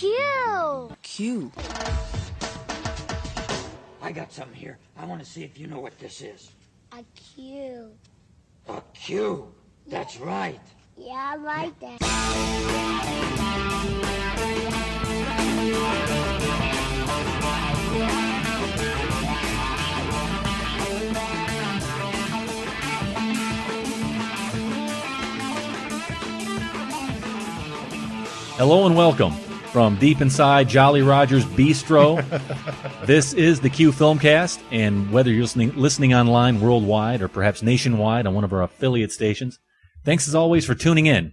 Q. Q. I got something here. I want to see if you know what this is. A Q. A Q. That's right. Yeah, I like that. Hello and welcome from deep inside Jolly Roger's Bistro. This is the Q Filmcast, and whether you're listening online worldwide or perhaps nationwide on one of our affiliate stations, thanks as always for tuning in.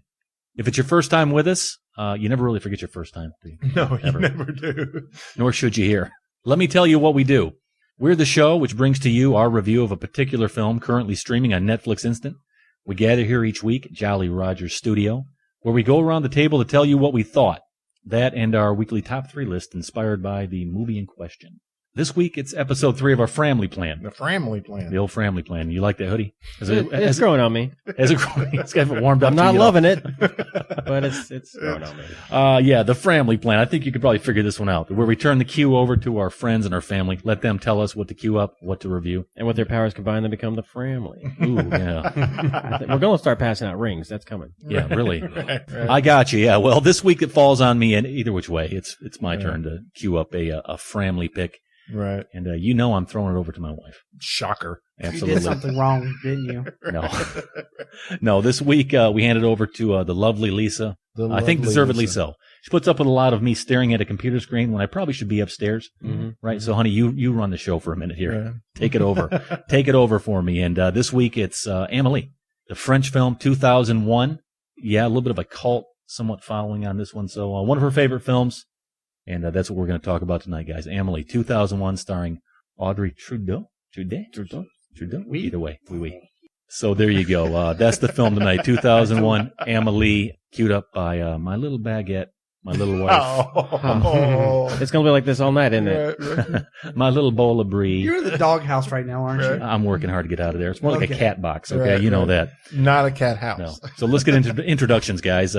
If it's your first time with us, you never really forget your first time, do you? No, you never do. Nor should you here. Let me tell you what we do. We're the show which brings to you our review of a particular film currently streaming on Netflix Instant. We gather here each week at Jolly Roger's studio, where we go around the table to tell you what we thought. That and our weekly top 3 list inspired by the movie in question. This week, it's episode 3 of our family plan. The family plan. The old family plan. You like that hoodie? It's growing on me. It's got warmed up. I'm not loving it, but it's growing on me. Yeah, the family plan. I think you could probably figure this one out. Where we turn the queue over to our friends and our family, let them tell us what to queue up, what to review. And with their powers combined, they become the family. Ooh, yeah. We're going to start passing out rings. That's coming. Yeah, really. Right. I got you. Yeah, well, this week it falls on me, and either which way, it's my turn to queue up a family pick. Right. And you know I'm throwing it over to my wife. Shocker. Absolutely. You did something wrong, didn't you? No. No, this week we handed over to the lovely Lisa. I think deservedly so. She puts up with a lot of me staring at a computer screen when I probably should be upstairs. Mm-hmm. Right? So, honey, you run the show for a minute here. Right. Take it over. Take it over for me. And this week it's Amelie, the French film 2001. Yeah, a little bit of a cult somewhat following on this one. So one of her favorite films. And that's what we're going to talk about tonight, guys. Amelie, 2001, starring Audrey Trudeau. Oui. Either way, oui. So there you go. That's the film tonight, 2001, Amelie, queued up by my little baguette, my little wife. It's going to be like this all night, isn't it? My little bowl of brie. You're in the doghouse right now, aren't you? I'm working hard to get out of there. It's more like a cat box, okay? Right, you know that. Not a cat house. No. So let's get into introductions, guys.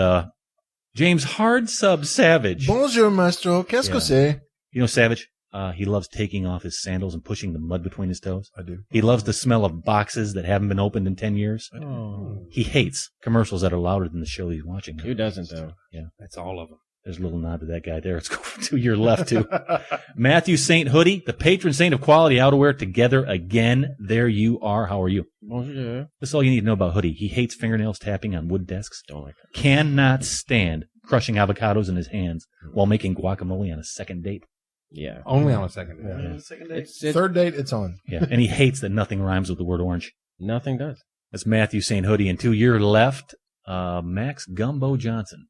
James Hard Sub Savage. Bonjour, maestro. Qu'est-ce que c'est? You know Savage? He loves taking off his sandals and pushing the mud between his toes. I do. He loves the smell of boxes that haven't been opened in 10 years. Oh. He hates commercials that are louder than the show he's watching. Who doesn't, though? Yeah. That's all of them. There's a little nod to that guy there. It's going to your left, too. Matthew St. Hoodie, the patron saint of quality outerwear, together again. There you are. How are you? Bonjour. That's all you need to know about Hoodie. He hates fingernails tapping on wood desks. Don't like that. Cannot stand crushing avocados in his hands while making guacamole on a second date. Yeah. Only on a second date. Yeah. Second date. Third date, it's on. Yeah, and he hates that nothing rhymes with the word orange. Nothing does. That's Matthew St. Hoodie. And to your left, Max Gumbo Johnson.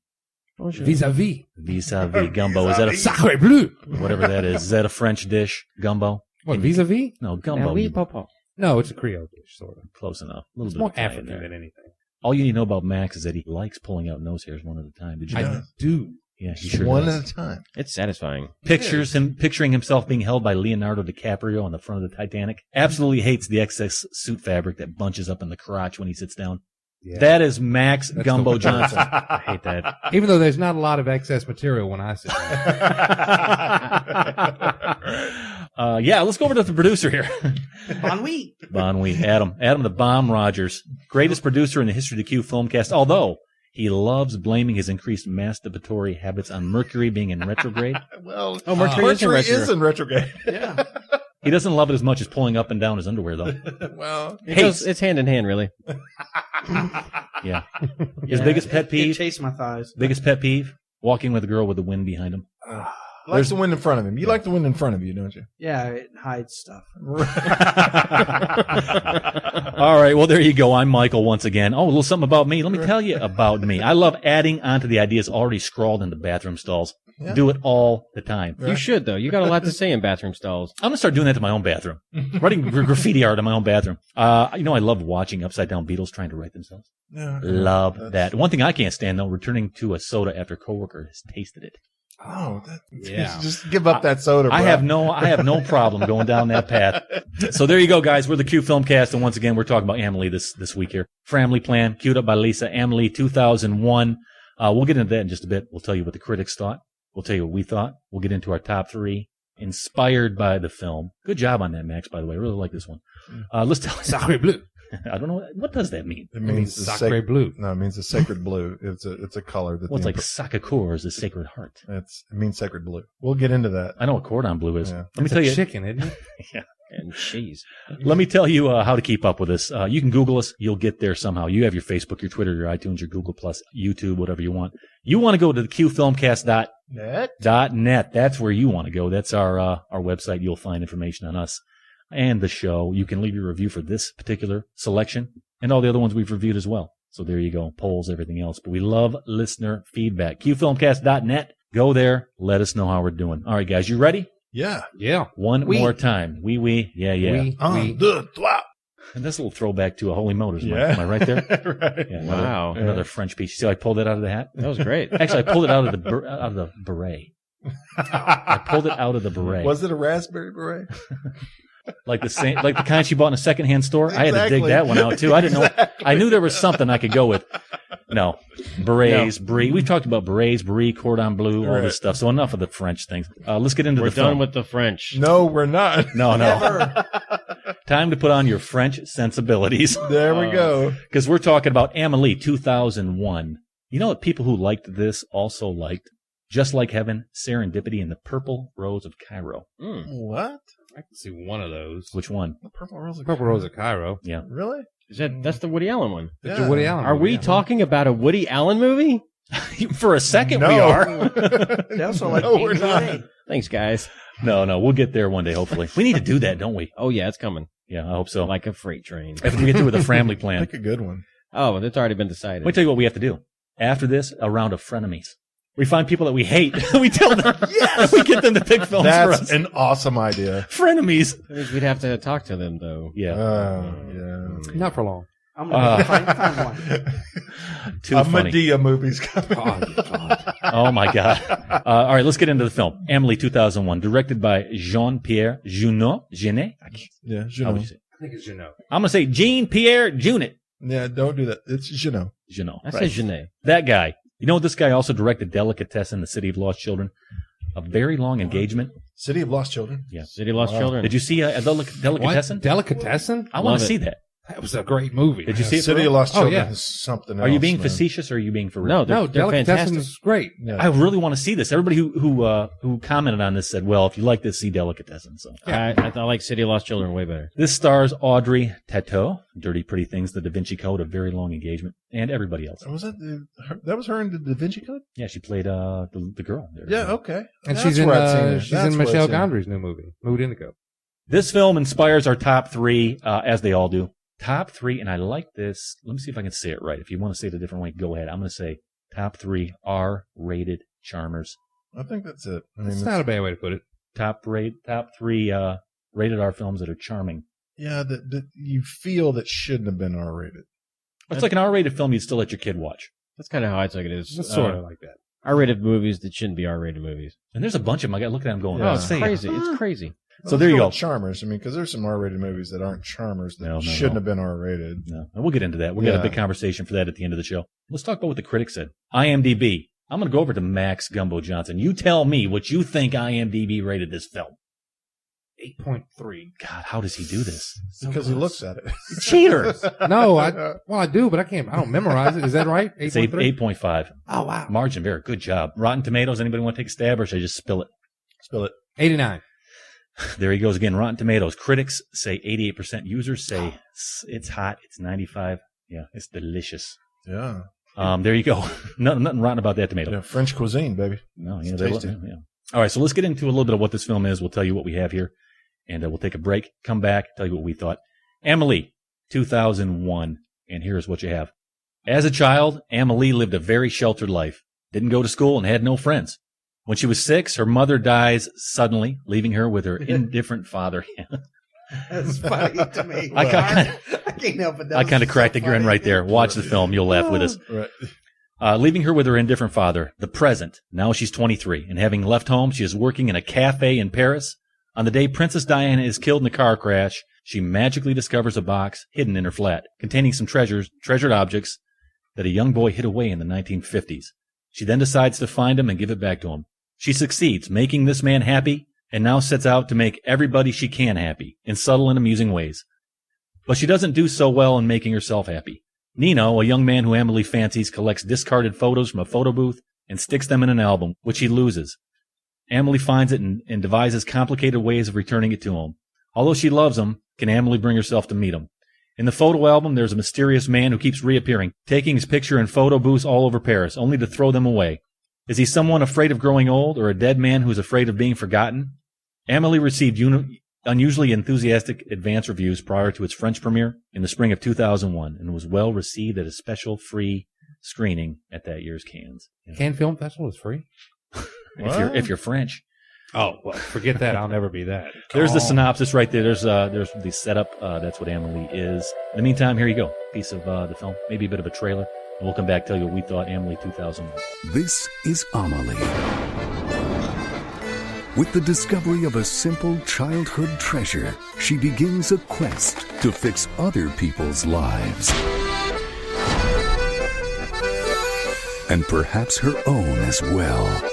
Bonjour. Vis-a-vis. Vis-a-vis Gumbo. Is that a Sacre bleu. whatever that is? Is that a French dish? Gumbo? What, vis-a-vis? No, Gumbo. Oui, papa. No, it's a Creole dish, sort of. Close enough. A little It's bit more of Italian African there. than anything. All you need to know about Max is that he likes pulling out nose hairs one at a time. Did you know I that? do. Yeah, he sure One does. at a time. It's satisfying. Picturing himself being held by Leonardo DiCaprio on the front of the Titanic. Absolutely hates the excess suit fabric that bunches up in the crotch when he sits down. Yeah. That is Max That's Gumbo the- Johnson. I hate that. Even though there's not a lot of excess material when I sit down. Yeah, let's go over to the producer here. Ennui. Adam the Bomb Rogers, greatest producer in the history of the Q Filmcast, although he loves blaming his increased masturbatory habits on Mercury being in retrograde. Well, Oh, Mercury is in retrograde. Yeah. He doesn't love it as much as pulling up and down his underwear, though. Well, It's hand in hand, really. Yeah. His biggest pet It peeve, chased my thighs. walking with a girl with the wind behind him. likes the wind in front of him. You like the wind in front of you, don't you? Yeah, it hides stuff. All right, well, there you go. I'm Michael once again. Oh, a little something about me. Let me tell you about me. I love adding onto the ideas already scrawled in the bathroom stalls. Yeah. Do it all the time. You should, though. You got a lot to say in bathroom stalls. I'm going to start doing that to my own bathroom. Writing graffiti art in my own bathroom. I love watching upside-down Beatles trying to write themselves. Yeah. Love that. One thing I can't stand, though, returning to a soda after a coworker has tasted it. Oh, Yeah. Just give up that soda, bro. I have no problem going down that path. So there you go, guys. We're the Q Filmcast, and once again, we're talking about Amelie this week here. Family Plan, queued up by Lisa. Amelie, 2001. We'll get into that in just a bit. We'll tell you what the critics thought. We'll tell you what we thought. We'll get into our top 3 inspired by the film. Good job on that, Max, by the way. I really like this one. Let's tell you. Sacre bleu. I don't know. What does that mean? It means the sacre bleu. No, it means the sacred blue. It's a color that. Well, it's like Sakakor is the sacred heart. It means sacred blue. We'll get into that. I know what cordon bleu is. Yeah. Let me tell you. Chicken, isn't it? Yeah. And cheese. Let me tell you how to keep up with us. You can Google us. You'll get there somehow. You have your Facebook, your Twitter, your iTunes, your Google Plus, YouTube, whatever you want. You want to go to the qfilmcast.net. That's where you want to go. That's our website. You'll find information on us and the show. You can leave your review for this particular selection and all the other ones we've reviewed as well. So there you go. Polls, everything else. But we love listener feedback. qfilmcast.net. Go there. Let us know how we're doing. All right, guys. You ready? Yeah. Yeah. One more time. Oui. Yeah. Un, deux, trois. And that's a little throwback to a Holy Motors. Yeah. Am I right there? Right. Yeah, Wow. Another French piece. See how I pulled it out of the hat? That was great. Actually, I pulled it out of the beret. I pulled it out of the beret. Was it a raspberry beret? Like the kind she bought in a secondhand store? I had to dig Exactly. that one out too. I didn't know. I knew there was something I could go with. No. Berets, brie. We've talked about berets, brie, cordon bleu, all this stuff. So enough of the French things. Let's get into We're the film. done with the French. No, we're not. No. Time to put on your French sensibilities. There we go. Because we're talking about Amelie 2001. You know what people who liked this also liked? Just Like Heaven, Serendipity, and The Purple Rose of Cairo. What? I can see one of those. Which one? The Purple Rose of Purple Rose of Cairo. Yeah. Really? That's the Woody Allen one. It's Yeah. a Woody Allen Are movie, we yeah. talking about a Woody Allen movie? For a second, No. we are. They also like No, we're Angel not. A. Thanks, guys. No, we'll get there one day, hopefully. We need to do that, don't we? Oh, yeah, it's coming. Yeah, I hope so. Like a freight train. After we get through with the family plan. Pick a good one. Oh, it's already been decided. Let me tell you what we have to do. After this, a round of frenemies. We find people that we hate. We tell them. Yes! We get them to pick films for That's us. an awesome idea. Frenemies. That means we'd have to talk to them, though. Yeah. Yeah. Not for long. I'm gonna find one. Too A funny. Medea movie's coming. Oh, my God. All right, let's get into the film. Amelie 2001, directed by Jean-Pierre Jeunet. Jeunet? Yeah, How would you say? I think it's Nino. I'm going to say Jean-Pierre Jeunet. Yeah, don't do that. It's Jeunet. I said Genet. That guy. You know, this guy also directed Delicatessen, The City of Lost Children. A very long engagement. City of Lost Children. Yeah. City Lost Children. Did you see Delicatessen? What? Delicatessen? I want Love to it. see that. That was a great movie. Did you see it? City for of real? Lost Oh, Children yeah. is something else. Are you being man. facetious or are you being for real? No, No, they're Delicatessen fantastic. is great. Yeah. I really want to see this. Everybody who commented on this said, well, if you like this, see Delicatessen. So I like City of Lost Children way better. this stars Audrey Tautou, Dirty Pretty Things, The Da Vinci Code, A Very Long Engagement, and everybody else. Was that that was her in the Da Vinci Code? Yeah, she played the girl. There. Yeah, okay. And That's she's in where I'd seen her. she's That's in where I'd Michelle seen her. Gondry's new movie, Mood Indigo. This film inspires our top 3, as they all do. Top 3, and I like this. Let me see if I can say it right. If you want to say it a different way, go ahead. I'm going to say top 3 R-rated charmers. I think that's it. I mean, It's not a bad way to put it. Top 3 rated R films that are charming. yeah, that you feel that shouldn't have been R-rated. It's like an R-rated film you'd still let your kid watch. That's kind of how I took it. Is It's sort of like that. R-rated movies that shouldn't be R-rated movies. And there's a bunch of them. I got looking at them going, Yeah. Oh, oh, it's say it. crazy. It's crazy. So there you go. Charmers. I mean, because there's some R-rated movies that aren't charmers that No. shouldn't have been R-rated. No, and we'll get into that. We'll get a Yeah. big conversation for that at the end of the show. Let's talk about what the critics said. IMDb. I'm going to go over to Max Gumbo Johnson. You tell me what you think IMDb rated this film. 8.3. God, how does he do this? Because he looks at it. Cheater. No, I do, but I don't memorize it. Is that right? It's 8.3? 8.5. Oh, wow. Margin of error. Good job. Rotten Tomatoes. Anybody want to take a stab or should I just spill it? Spill it. 89. There he goes again. Rotten Tomatoes. Critics say 88%. Users say it's hot. It's 95. Yeah, it's delicious. Yeah. There you go. Nothing rotten about that tomato. Yeah, French cuisine, baby. No, It's they tasty. yeah. All right, so let's get into a little bit of what this film is. We'll tell you what we have here, and we'll take a break, come back, tell you what we thought. Amelie, 2001, and here's what you have. As a child, Amelie lived a very sheltered life, didn't go to school, and had no friends. When she was 6, her mother dies suddenly, leaving her with her indifferent father. That's funny to me. I can't help it. I kind of cracked a grin right there. Watch the film. You'll laugh with us. Right. Leaving her with her indifferent father, the present. Now she's 23, and having left home, she is working in a cafe in Paris. On the day Princess Diana is killed in the car crash, she magically discovers a box hidden in her flat, containing some treasured objects that a young boy hid away in the 1950s. She then decides to find him and give it back to him. She succeeds, making this man happy, and now sets out to make everybody she can happy in subtle and amusing ways. But she doesn't do so well in making herself happy. Nino, a young man who Amelie fancies, collects discarded photos from a photo booth and sticks them in an album, which he loses. Amelie finds it and devises complicated ways of returning it to him. Although she loves him, can Amelie bring herself to meet him? In the photo album, there's a mysterious man who keeps reappearing, taking his picture in photo booths all over Paris, only to throw them away. Is he someone afraid of growing old, or a dead man who's afraid of being forgotten? Amelie received unusually enthusiastic advance reviews prior to its French premiere in the spring of 2001, and was well received at a special free screening at that year's Cannes. Cannes Film Festival is free. If you're French. Oh, well, forget that. I'll never be that. There's the synopsis right there. There's the setup. That's what Amelie is. In the meantime, here you go. Piece of the film, maybe a bit of a trailer, and we'll come back and tell you what we thought Amelie 2001. This is Amelie. With the discovery of a simple childhood treasure, she begins a quest to fix other people's lives. And perhaps her own as well.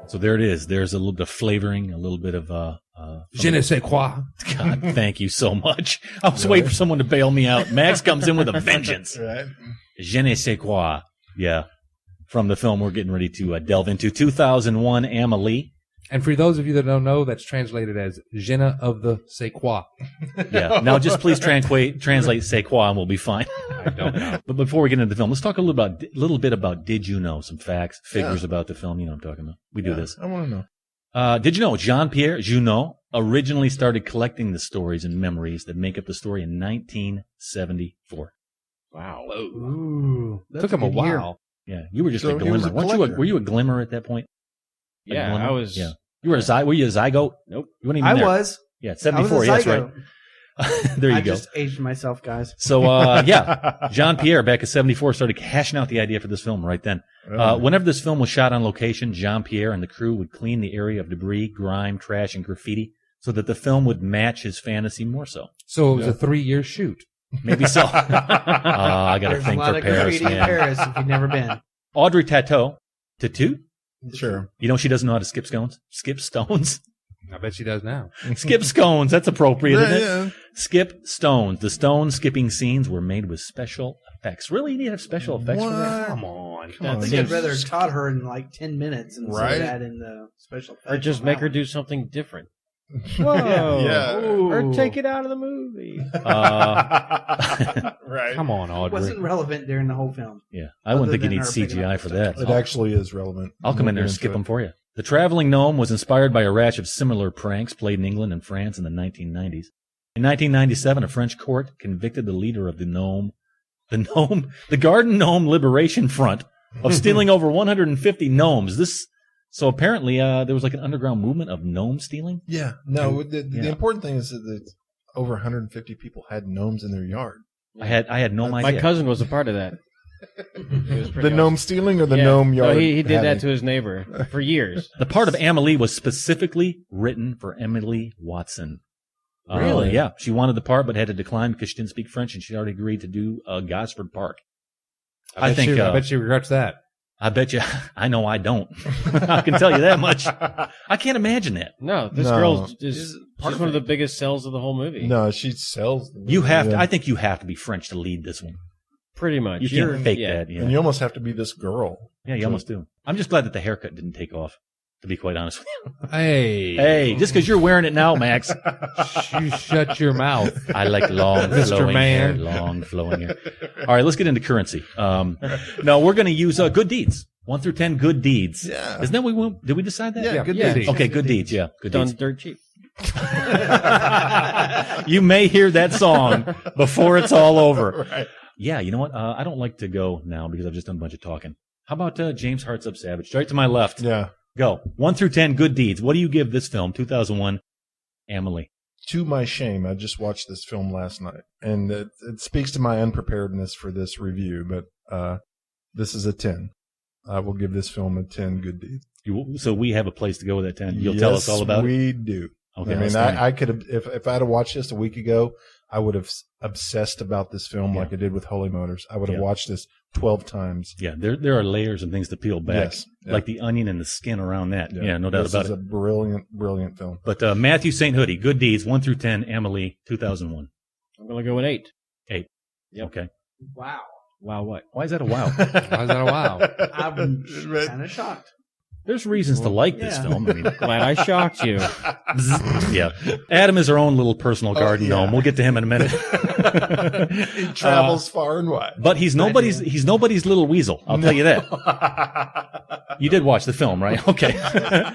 So there it is. There's a little bit of flavoring, a little bit of Je ne sais quoi. God, thank you so much. I was waiting for someone to bail me out. Max comes in with a vengeance. Right. Je ne sais quoi. Yeah. From the film we're getting ready to delve into, 2001 Amelie. And for those of you that don't know, that's translated as Je ne of the sais quoi. Yeah. Now just please translate sais quoi and we'll be fine. I don't know. But before we get into the film, let's talk a little bit about Did You Know? Some facts, figures about the film. You know what I'm talking about. We do this. I want to know. Did you know Jean-Pierre Junot originally started collecting the stories and memories that make up the story in 1974? Wow. Ooh, Took him a while. Yeah, you were just So a he was glimmer. a Were collector. you a glimmer at that point? A Yeah, glimmer? I was. Yeah, you were were you a zygote? Nope. You weren't even I there. was. Yeah, I was 74. a Yes, zygote. right. There you I go. just aged myself, guys. So, yeah, Jean-Pierre back in 74 started hashing out the idea for this film right then. Whenever this film was shot on location, Jean-Pierre and the crew would clean the area of debris, grime, trash, and graffiti so that the film would match his fantasy more so. So it was a 3-year shoot. Maybe so. I got to There's a think lot for of Paris, graffiti in man. Paris if you've never been. Audrey Tautou. Sure. You know she doesn't know how to skip stones? Skip stones? I bet she does now. Skip stones. That's appropriate, isn't it? Yeah. Skip stones. The stone skipping scenes were made with special effects. Really? You need to have special effects for that? Come on. Come on. I think I'd rather have taught her in like 10 minutes and Right. say that in the special effects. Or just on make that her one. do something different. Whoa. Yeah. Or take it out of the movie. Right. Come on, It Audrey. wasn't relevant during the whole film. Yeah. I wouldn't Other think you than need her picking CGI up for the that. It actually is relevant. I'll come in there and skip them for you. The Traveling Gnome was inspired by a rash of similar pranks played in England and France in the 1990s. In 1997, a French court convicted the leader of the Garden Gnome Liberation Front of stealing over 150 gnomes. So apparently there was like an underground movement of gnome stealing. Yeah. No, the Yeah. important thing is that over 150 people had gnomes in their yard. I had no idea. My cousin was a part of that. The gnome stealing or the gnome yard? No, he did having? that to his neighbor for years. The part of Amelie was specifically written for Emily Watson. Really? Yeah. She wanted the part, but had to decline because she didn't speak French, and she'd already agreed to do Gosford Park. I bet think. I bet she regrets that. I bet you. I know I don't. I can tell you that much. I can't imagine that. No, this No. girl is she's one of the biggest sells of the whole movie. No, she sells them. You have to. Yeah. I think you have to be French to lead this one. Pretty much. You can't fake that. Yeah. And you almost have to be this girl. Yeah, you almost do. I'm just glad that the haircut didn't take off. To be quite honest with you. Hey. Hey, just because you're wearing it now, Max. You shut your mouth. I like long Mr. flowing Man. hair. Long flowing hair. All right, let's get into currency. No, we're going to use good deeds. 1 through 10 good deeds. Yeah. Isn't that what we did we decide that? Yeah, good Yeah. deeds. Okay, good deeds. Yeah, good Done deeds. dirt cheap. You may hear that song before it's all over. Right. Yeah, you know what? I don't like to go now because I've just done a bunch of talking. How about James Hearts Up Savage? Right to my left. Yeah. Go. 1 through 10, good deeds. What do you give this film, 2001, Amelie? To my shame, I just watched this film last night, and it speaks to my unpreparedness for this review, but this is a 10. I will give this film a 10 good deeds. So we have a place to go with that 10. You'll tell us all about it? we do. Okay, I mean, I could have, if I had watched this a week ago, I would have obsessed about this film like I did with Holy Motors. I would have watched this 12 times. Yeah, there are layers and things to peel back, like the onion and the skin around that. Yeah, no doubt about it. This is a brilliant, brilliant film. But Matthew St. Hoodie, good deeds, 1 through 10, Amelie, 2001. I'm going to go with 8. 8. Yep. Okay. Wow. Wow, what? Why is that a wow? Why is that a wow? I'm kind of shocked. There's reasons to like this film. I mean, Glad I shocked you. yeah. Adam is our own little personal garden gnome. We'll get to him in a minute. He travels far and wide. But he's nobody's little weasel. I'll tell you that. You did watch the film, right? Okay.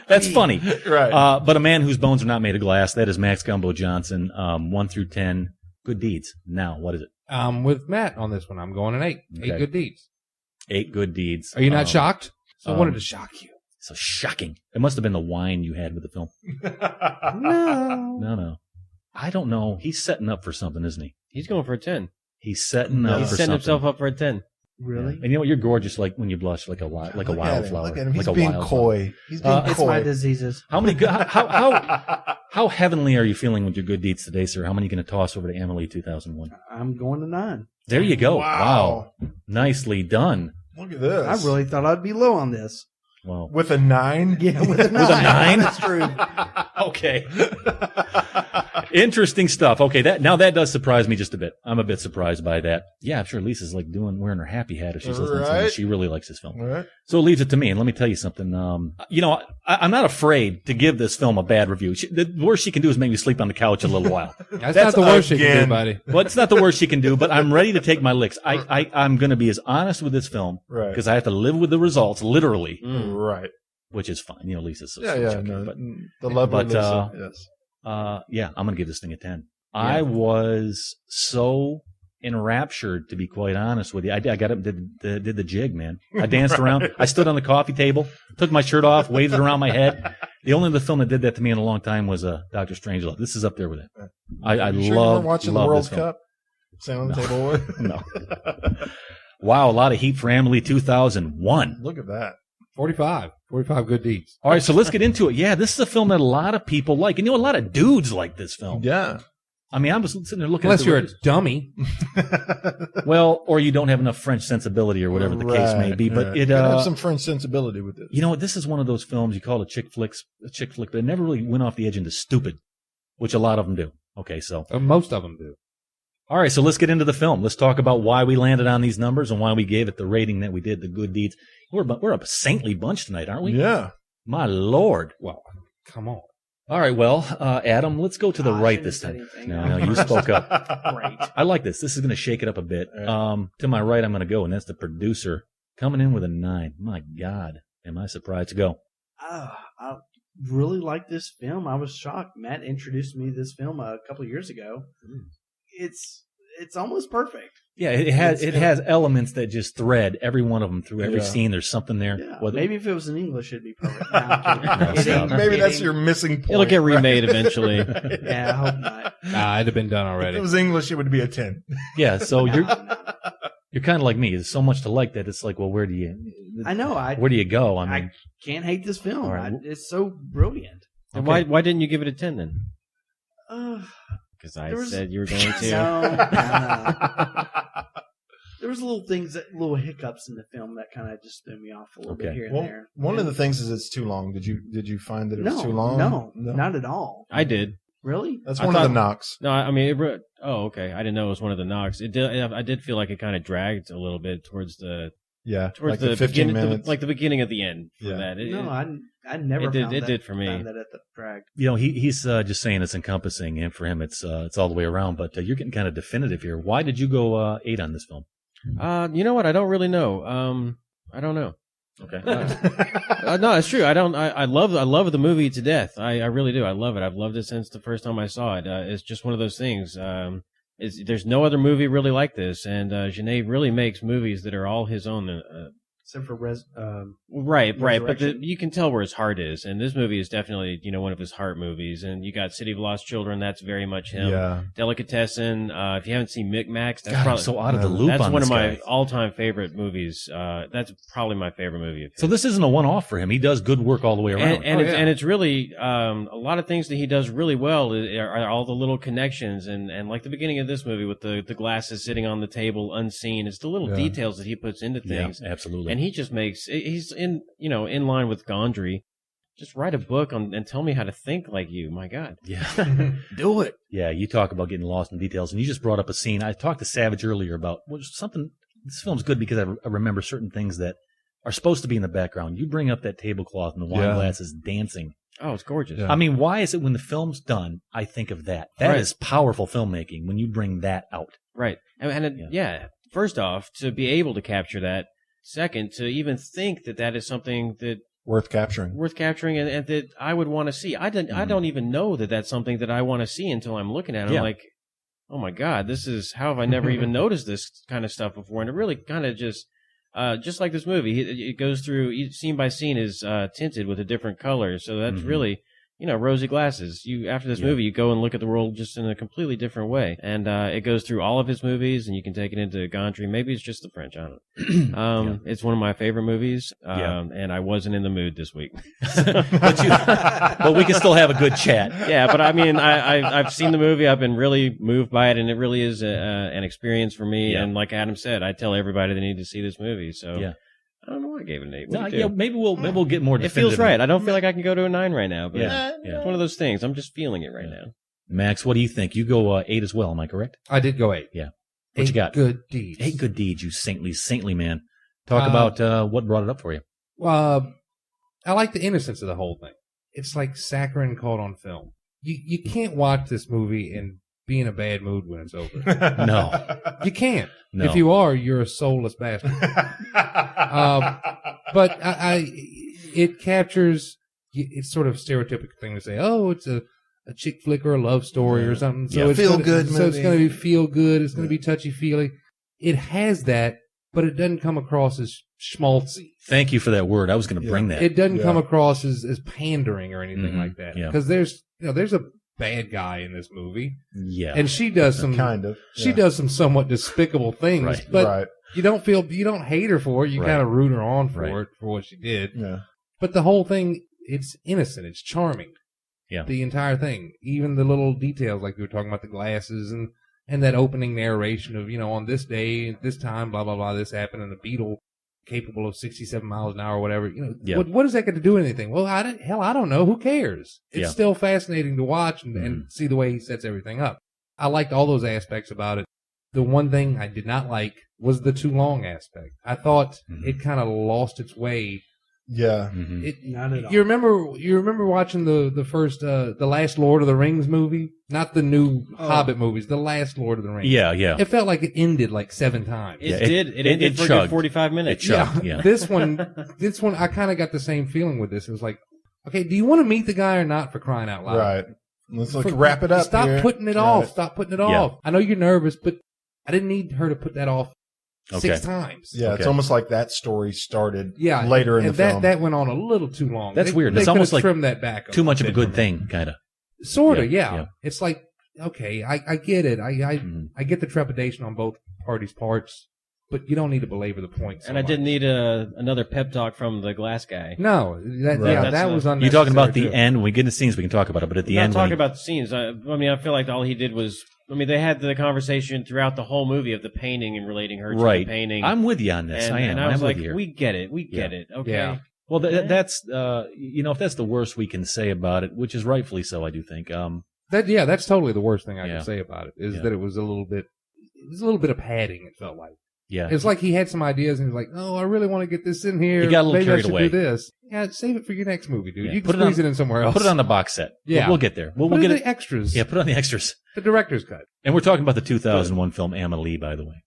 That's funny. Right. But a man whose bones are not made of glass, that is Max Gumbo Johnson, 1 through 10. Good deeds. Now, what is it? With Matt on this one, I'm going an 8. Okay. 8 good deeds. 8 good deeds. Are you not shocked? So I wanted to shock you. So shocking. It must have been the wine you had with the film. No. I don't know. He's setting up for something, isn't he? He's going for a 10. He's setting up for He's setting something. himself up for a 10. Really? And you know what? You're gorgeous, like when you blush, like a wildflower. Look at him. He's like being wildflower. coy. He's being It's coy. my diseases. How many? How heavenly are you feeling with your good deeds today, sir? How many are you going to toss over to Amelie 2001? I'm going to 9. There you go. Wow. Nicely done. Look at this. I really thought I'd be low on this. Wow. With a 9? Yeah, with a 9. With a 9? That's true. Okay. Interesting stuff. Okay, that does surprise me just a bit. I'm a bit surprised by that. Yeah, I'm sure Lisa's like wearing her happy hat if she's listening to this. She really likes this film. Right. So it leaves it to me, and let me tell you something. I'm not afraid to give this film a bad review. The worst she can do is make me sleep on the couch a little while. That's not the worst you can do, buddy. Well, it's not the worst she can do, but I'm ready to take my licks. I'm going to be as honest with this film because I have to live with the results, literally. Right. Which is fine. You know, Lisa's so Yeah, sweet. yeah. Okay, No, but the love but, of Lisa, yes. yeah, I'm going to give this thing a 10. Yeah. I was so enraptured, to be quite honest with you. I got up and did the jig, man. I danced around. I stood on the coffee table, took my shirt off, waved it around my head. The only other film that did that to me in a long time was Dr. Strangelove. This is up there with it. I you love were watching the love World this film. Cup? Sound on the table with? No. Wow, a lot of heat for Amelie 2001. Look at that. 45 good deeds. All right, so let's get into it. Yeah, this is a film that a lot of people like. And a lot of dudes like this film. Yeah. I mean, I was sitting there looking Unless at you're a dummy. Well, or you don't have enough French sensibility or whatever the case may be. But it have some French sensibility with this. You know what? This is one of those films you call a chick flick, but it never really went off the edge into stupid, which a lot of them do. Okay, so. Most of them do. All right, so let's get into the film. Let's talk about why we landed on these numbers and why we gave it the rating that we did, the good deeds. We're a saintly bunch tonight, aren't we? Yeah. My Lord. Well, come on. All right, well, Adam, let's go to the right this time. No, you spoke up. Right. I like this. This is going to shake it up a bit. To my right, I'm going to go, and that's the producer coming in with a 9. My God, am I surprised to go? I really like this film. I was shocked. Matt introduced me to this film a couple of years ago. It's almost perfect. Yeah, it has elements that just thread every one of them through every scene. There's something there. Yeah. Maybe if it was in English, it'd be perfect. Maybe that's your missing point. It'll get remade eventually. Yeah, I hope not. It'd have been done already. If it was English, it would be a 10. Yeah, so you're kind of like me. There's so much to like that it's like, well, where do you? I know. Where do you go? I mean, I can't hate this film. Right. It's so brilliant. And why didn't you give it a 10 then? Because I said you were going to. No. There was little hiccups in the film that kind of just threw me off a little bit here and there. One of the things is it's too long. Did you find that it was too long? No, not at all. I did. Really? That's one of the knocks. No, I mean, okay. I didn't know it was one of the knocks. It did. I did feel like it kind of dragged a little bit towards the 15 beginning, minutes, like the beginning of the end. For that. I never. It did for me. Found that at the drag. You know, he's just saying it's encompassing, and for him, it's all the way around. But you're getting kind of definitive here. Why did you go 8 on this film? You know what? I don't really know. I don't know. Okay. No, it's true. I love the movie to death. I really do. I love it. I've loved it since the first time I saw it. It's just one of those things. There's no other movie really like this, and Genet really makes movies that are all his own. except for Right. But Resurrection. you can tell where his heart is, and this movie is definitely one of his heart movies. And you got City of Lost Children, that's very much him. Yeah. Delicatessen. If you haven't seen Micmacs, that's God, I'm probably so out of the loop that's on one this of guy. my all-time favorite movies. That's probably my favorite movie of his. So this isn't a one-off for him. He does good work all the way around. And it's really a lot of things that he does really well are all the little connections and like the beginning of this movie with the glasses sitting on the table unseen. It's the little details that he puts into things. Yeah, absolutely. And he just he's in line with Gondry. Just write a book and tell me how to think like you. My God. Yeah. Do it. Yeah, you talk about getting lost in details, and you just brought up a scene. I talked to Savage earlier about something. This film's good because I remember certain things that are supposed to be in the background. You bring up that tablecloth and the wine glasses dancing. Oh, it's gorgeous. Yeah. I mean, why is it when the film's done, I think of that? That is powerful filmmaking when you bring that out. Right. First off, to be able to capture that. Second, to even think that is something that Worth capturing. and that I would want to see. I don't even know that that's something that I want to see until I'm looking at it. I'm like, oh my God, how have I never even noticed this kind of stuff before? And it really kind of just like this movie, it goes through scene by scene is tinted with a different color. So that's really, rosy glasses. After this movie, you go and look at the world just in a completely different way. And it goes through all of his movies, and you can take it into Gondry. Maybe it's just the French, I don't know. It's one of my favorite movies, and I wasn't in the mood this week. But we can still have a good chat. Yeah, but I mean, I've seen the movie. I've been really moved by it, and it really is an experience for me. Yeah. And like Adam said, I tell everybody they need to see this movie. So Yeah. I don't know why I gave it an 8. No, maybe we'll get more It definitive. feels right. I don't feel like I can go to a 9 right now, but Yeah. it's one of those things. I'm just feeling it right now. Max, what do you think? You go 8 as well, am I correct? I did go 8. Yeah. What you 8 got? good deeds. 8 good deeds, you saintly man. Talk about what brought it up for you. I like the innocence of the whole thing. It's like saccharin caught on film. You can't watch this movie and be in a bad mood when it's over. No. You can't. No. If you are, you're a soulless bastard. But it captures. It's sort of stereotypical thing to say. Oh, it's a chick flick or a love story or something. So it's feel good movie. So it's going to be feel good. It's going to be touchy feely. It has that, but it doesn't come across as schmaltzy. Thank you for that word. I was going to bring that. It doesn't come across as pandering or anything like that. Yeah. Because there's a bad guy in this movie. Yeah. And she does some kind of. She does some somewhat despicable things, Right. but you don't hate her for it. You Right. kind of root her on for Right. it for what she did. Yeah. But the whole thing, it's innocent. It's charming. Yeah. The entire thing, even the little details, like we were talking about the glasses and that opening narration of, on this day, this time, blah, blah, blah, this happened, and the beetle capable of 67 miles an hour or whatever. What does that got to do with anything? Well, I don't know. Who cares? It's still fascinating to watch and see the way he sets everything up. I liked all those aspects about it. The one thing I did not like was the too long aspect. I thought it kind of lost its way. Yeah. Not at all. You remember watching the first the last Lord of the Rings movie, not the new Hobbit movies, the last Lord of the Rings. Yeah. It felt like it ended like 7 times. It ended for a chugged. good 45 minutes. It chugged. Yeah. This one, I kind of got the same feeling with this. It was like, okay, do you want to meet the guy or not, for crying out loud? Right. Let's wrap it up. Stop here. putting it off. Stop putting it off. I know you're nervous, but I didn't need her to put that off 6 times. Yeah, it's Okay. almost like that story started Yeah, later in the and film. that went on a little too long. That's weird. They It's almost could've like trimmed that back Too much of a bit good for me. thing, kind of. Sort of, Yeah, yeah. yeah. It's like, okay, I get it. I get the trepidation on both parties' parts, but you don't need to belabor the point. So And I didn't much. need another pep talk from the glass guy. No, That's that was unnecessary. You're talking about the too. end. When we get into scenes, we can talk about it. But at the I'm end, not when talking about the scenes. I feel like all he did was. They had the conversation throughout the whole movie of the painting and relating her to the painting. I'm with you on this. and, I am. And I was I'm like, with you. we get it. We get it. Okay. Yeah. Well, that's if that's the worst we can say about it, which is rightfully so, I do think. That's totally the worst thing I Yeah. can say about it is Yeah. that it was a little bit of padding. It felt like Yeah, it's like he had some ideas and he was like, "Oh, I really want to get this in here. He got a little Maybe I carried should away. do this. Yeah, save it for your next movie, dude. Yeah. You can Put it squeeze on- it in somewhere else. put it on the box set. Yeah. We'll get there. We'll Put get in it. the extras. Yeah, put it on the extras. The director's cut. And we're talking about the 2001 film Amelie, by the way.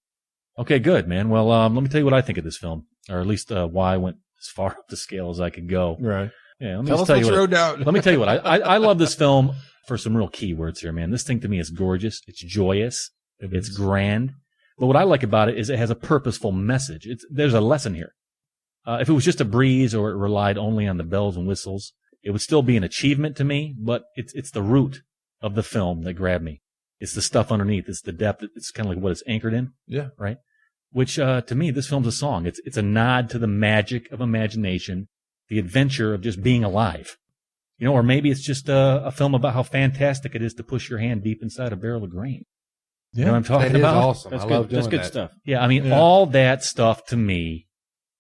Okay, good, man. Well, let me tell you what I think of this film, or at least why I went as far up the scale as I could go. Right. Yeah, let me Tell just us tell what you you what. wrote down. Let me tell you what. I love this film for some real keywords here, man. This thing to me is gorgeous. It's joyous. It's grand. But what I like about it is it has a purposeful message. There's a lesson here. If it was just a breeze or it relied only on the bells and whistles, it would still be an achievement to me, but it's the root of the film that grabbed me. It's the stuff underneath. It's the depth. It's kind of like what it's anchored in. Yeah. Right? Which, to me, this film's a song. It's a nod to the magic of imagination, the adventure of just being alive. You know, or maybe it's just a film about how fantastic it is to push your hand deep inside a barrel of grain. Yeah. You know what I'm talking That is about? awesome. That's I good. love doing That's good that. stuff. Yeah, I mean, all that stuff to me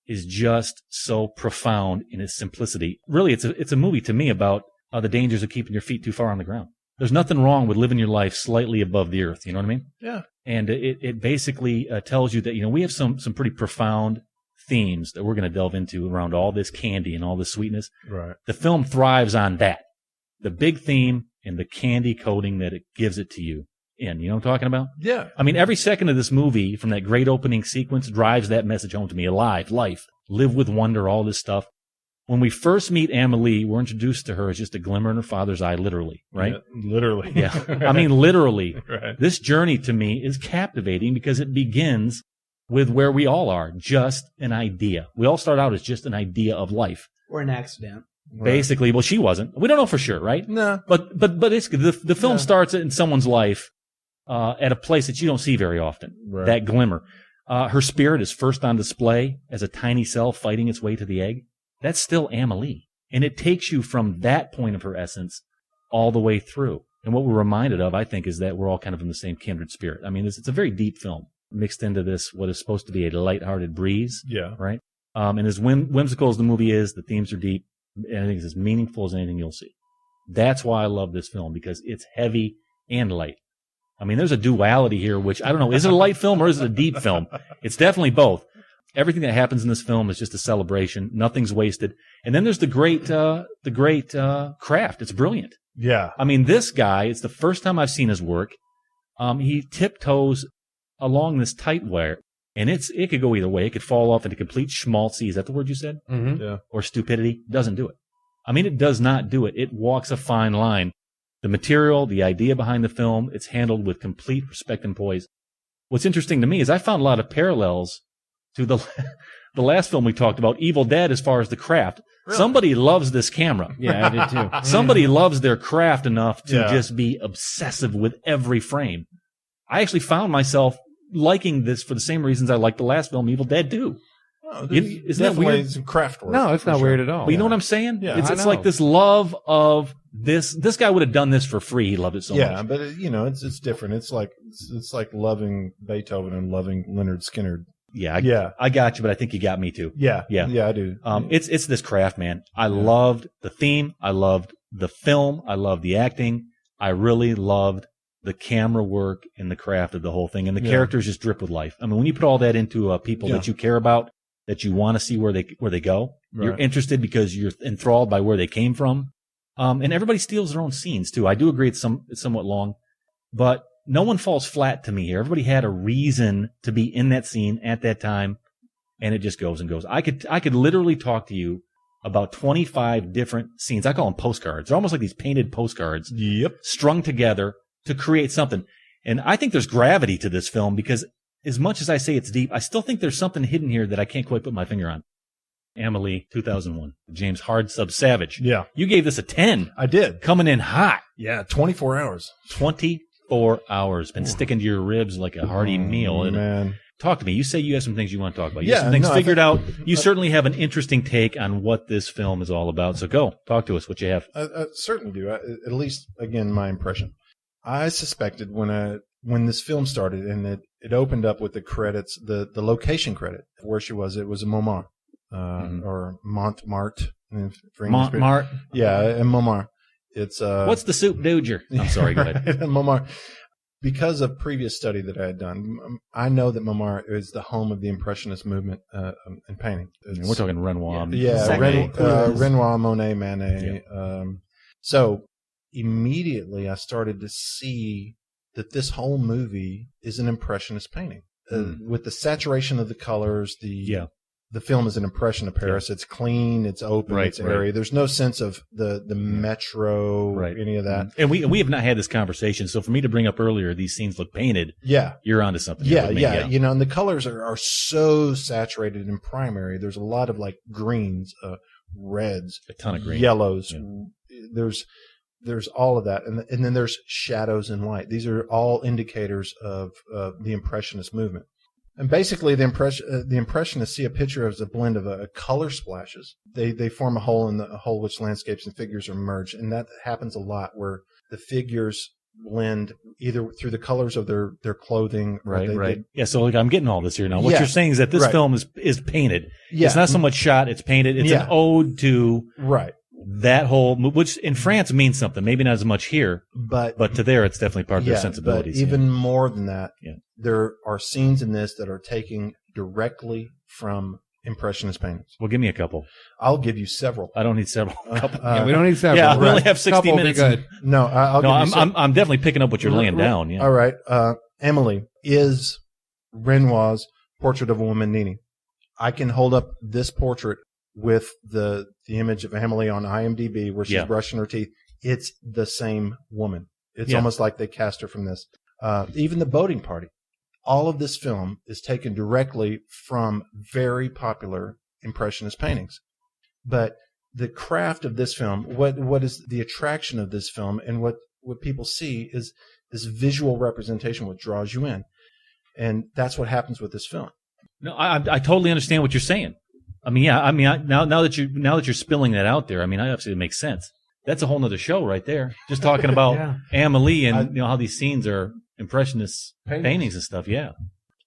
is just so profound in its simplicity. Really, it's a movie to me about the dangers of keeping your feet too far on the ground. There's nothing wrong with living your life slightly above the earth. You know what I mean? Yeah. And it basically tells you that, you know, we have some pretty profound themes that we're going to delve into around all this candy and all this sweetness. Right. The film thrives on that. The big theme and the candy coating that it gives it to you. You know what I'm talking about? Yeah. I mean, every second of this movie from that great opening sequence drives that message home to me. Alive, life, live with wonder, all this stuff. When we first meet Amelie, we're introduced to her as just a glimmer in her father's eye, literally, right? Yeah, literally. Yeah. I mean, literally. Right. This journey to me is captivating because it begins with where we all are, just an idea. We all start out as just an idea of life. Or an accident. Basically, well, she wasn't. We don't know for sure, right? No. But it's the film starts in someone's life at a place that you don't see very often. Right. That glimmer. Her spirit is first on display as a tiny cell fighting its way to the egg. That's still Amelie. And it takes you from that point of her essence all the way through. And what we're reminded of, I think, is that we're all kind of in the same kindred spirit. I mean, it's a very deep film mixed into this, what is supposed to be a lighthearted breeze. Yeah. Right? And as whimsical as the movie is, the themes are deep. And I think it's as meaningful as anything you'll see. That's why I love this film, because it's heavy and light. I mean, there's a duality here, which I don't know, is it a light film or is it a deep film? It's definitely both. Everything that happens in this film is just a celebration. Nothing's wasted. And then there's the great craft. It's brilliant. Yeah. I mean, this guy, it's the first time I've seen his work. He tiptoes along this tight wire, and it could go either way. It could fall off into complete schmaltzy. Is that the word you said? Mm-hmm. Yeah. Or stupidity. Doesn't do it. I mean, it does not do it. It walks a fine line. The material, the idea behind the film, it's handled with complete respect and poise. What's interesting to me is I found a lot of parallels to the last film we talked about, Evil Dead, as far as the craft. Really? Somebody loves this camera. Yeah, I did too. Somebody loves their craft enough to Yeah. just be obsessive with every frame. I actually found myself liking this for the same reasons I liked the last film, Evil Dead 2. Oh, Isn't that weird? Some craft work. No, it's not for weird sure. at all. But you know what I'm saying? Yeah, it's I it's know. like this love of this. This guy would have done this for free. He loved it so Yeah, much. but it's different. It's like loving Beethoven and loving Leonard Skinner. Yeah, I got you, but I think you got me too. Yeah, Yeah. I do. It's this craft, man. I loved the theme. I loved the film. I loved the acting. I really loved the camera work and the craft of the whole thing. And the characters just drip with life. I mean, when you put all that into people that you care about, that you want to see where they go, you're Right. interested because you're enthralled by where they came from. And everybody steals their own scenes too. I do agree it's somewhat long, but no one falls flat to me here. Everybody had a reason to be in that scene at that time, and it just goes and goes. I could literally talk to you about 25 different scenes. I call them postcards. They're almost like these painted postcards Yep. strung together to create something. And I think there's gravity to this film because as much as I say it's deep, I still think there's something hidden here that I can't quite put my finger on. Amelie, 2001. James Hard Sub Savage. Yeah. You gave this a 10. I did. Coming in hot. Yeah, 24 hours. 24 hours. Been sticking to your ribs like a hearty meal. And Man. talk to me. You say you have some things you want to talk about. You Yeah, have some things no, I figured think- out. You certainly have an interesting take on what this film is all about. So go. Talk to us. What you have. I certainly do. At least, again, my impression. I suspected when this film started and it opened up with the credits, the location credit where she was. It was Montmartre or Montmartre. for English people. Montmartre. Yeah, and Montmartre. It's What's the soup dooger? I'm sorry. Go ahead. Montmartre. Because of previous study that I had done, I know that Montmartre is the home of the Impressionist movement in painting. And we're talking Renoir. Yeah, Second. Renoir, Monet, Manet. So immediately I started to see that this whole movie is an Impressionist painting with the saturation of the colors, the the film is an impression of Paris. It's clean, it's open, it's airy. There's no sense of the metro, any of that. And we have not had this conversation. So for me to bring up earlier, these scenes look painted. Yeah, you're onto something. Yeah. You know, and the colors are so saturated and primary. There's a lot of like greens, reds, a ton of green, yellows. Yeah. There's all of that, and then there's shadows and light. These are all indicators of the Impressionist movement. And basically, the Impressionists see a picture as a blend of color splashes. They form a whole in the whole which landscapes and figures are merged, and that happens a lot where the figures blend either through the colors of their clothing. Right. Yeah. So I'm getting all this here now. What you're saying is that this film is painted. Yeah. It's not so much shot; it's painted. It's an ode to that whole, which in France means something. Maybe not as much here, but to there, it's definitely part of their sensibilities. But even more than that, there are scenes in this that are taken directly from Impressionist paintings. Well, give me a couple. I'll give you several. I don't need several. We don't need several. Yeah, we only have 60 minutes. Good. No, I'm definitely picking up what you're laying down. Yeah. All right. Amelie is Renoir's Portrait of a Woman, Nini. I can hold up this portrait with the image of Amelie on IMDb where she's brushing her teeth. It's the same woman. It's almost like they cast her from this. Even the boating party. All of this film is taken directly from very popular Impressionist paintings. But the craft of this film, what is the attraction of this film, and what people see is this visual representation, what draws you in. And that's what happens with this film. No, I totally understand what you're saying. I mean, now that you're spilling that out there, I mean, obviously it makes sense. That's a whole nother show right there. Just talking about Amelie and how these scenes are Impressionist paintings and stuff. Yeah.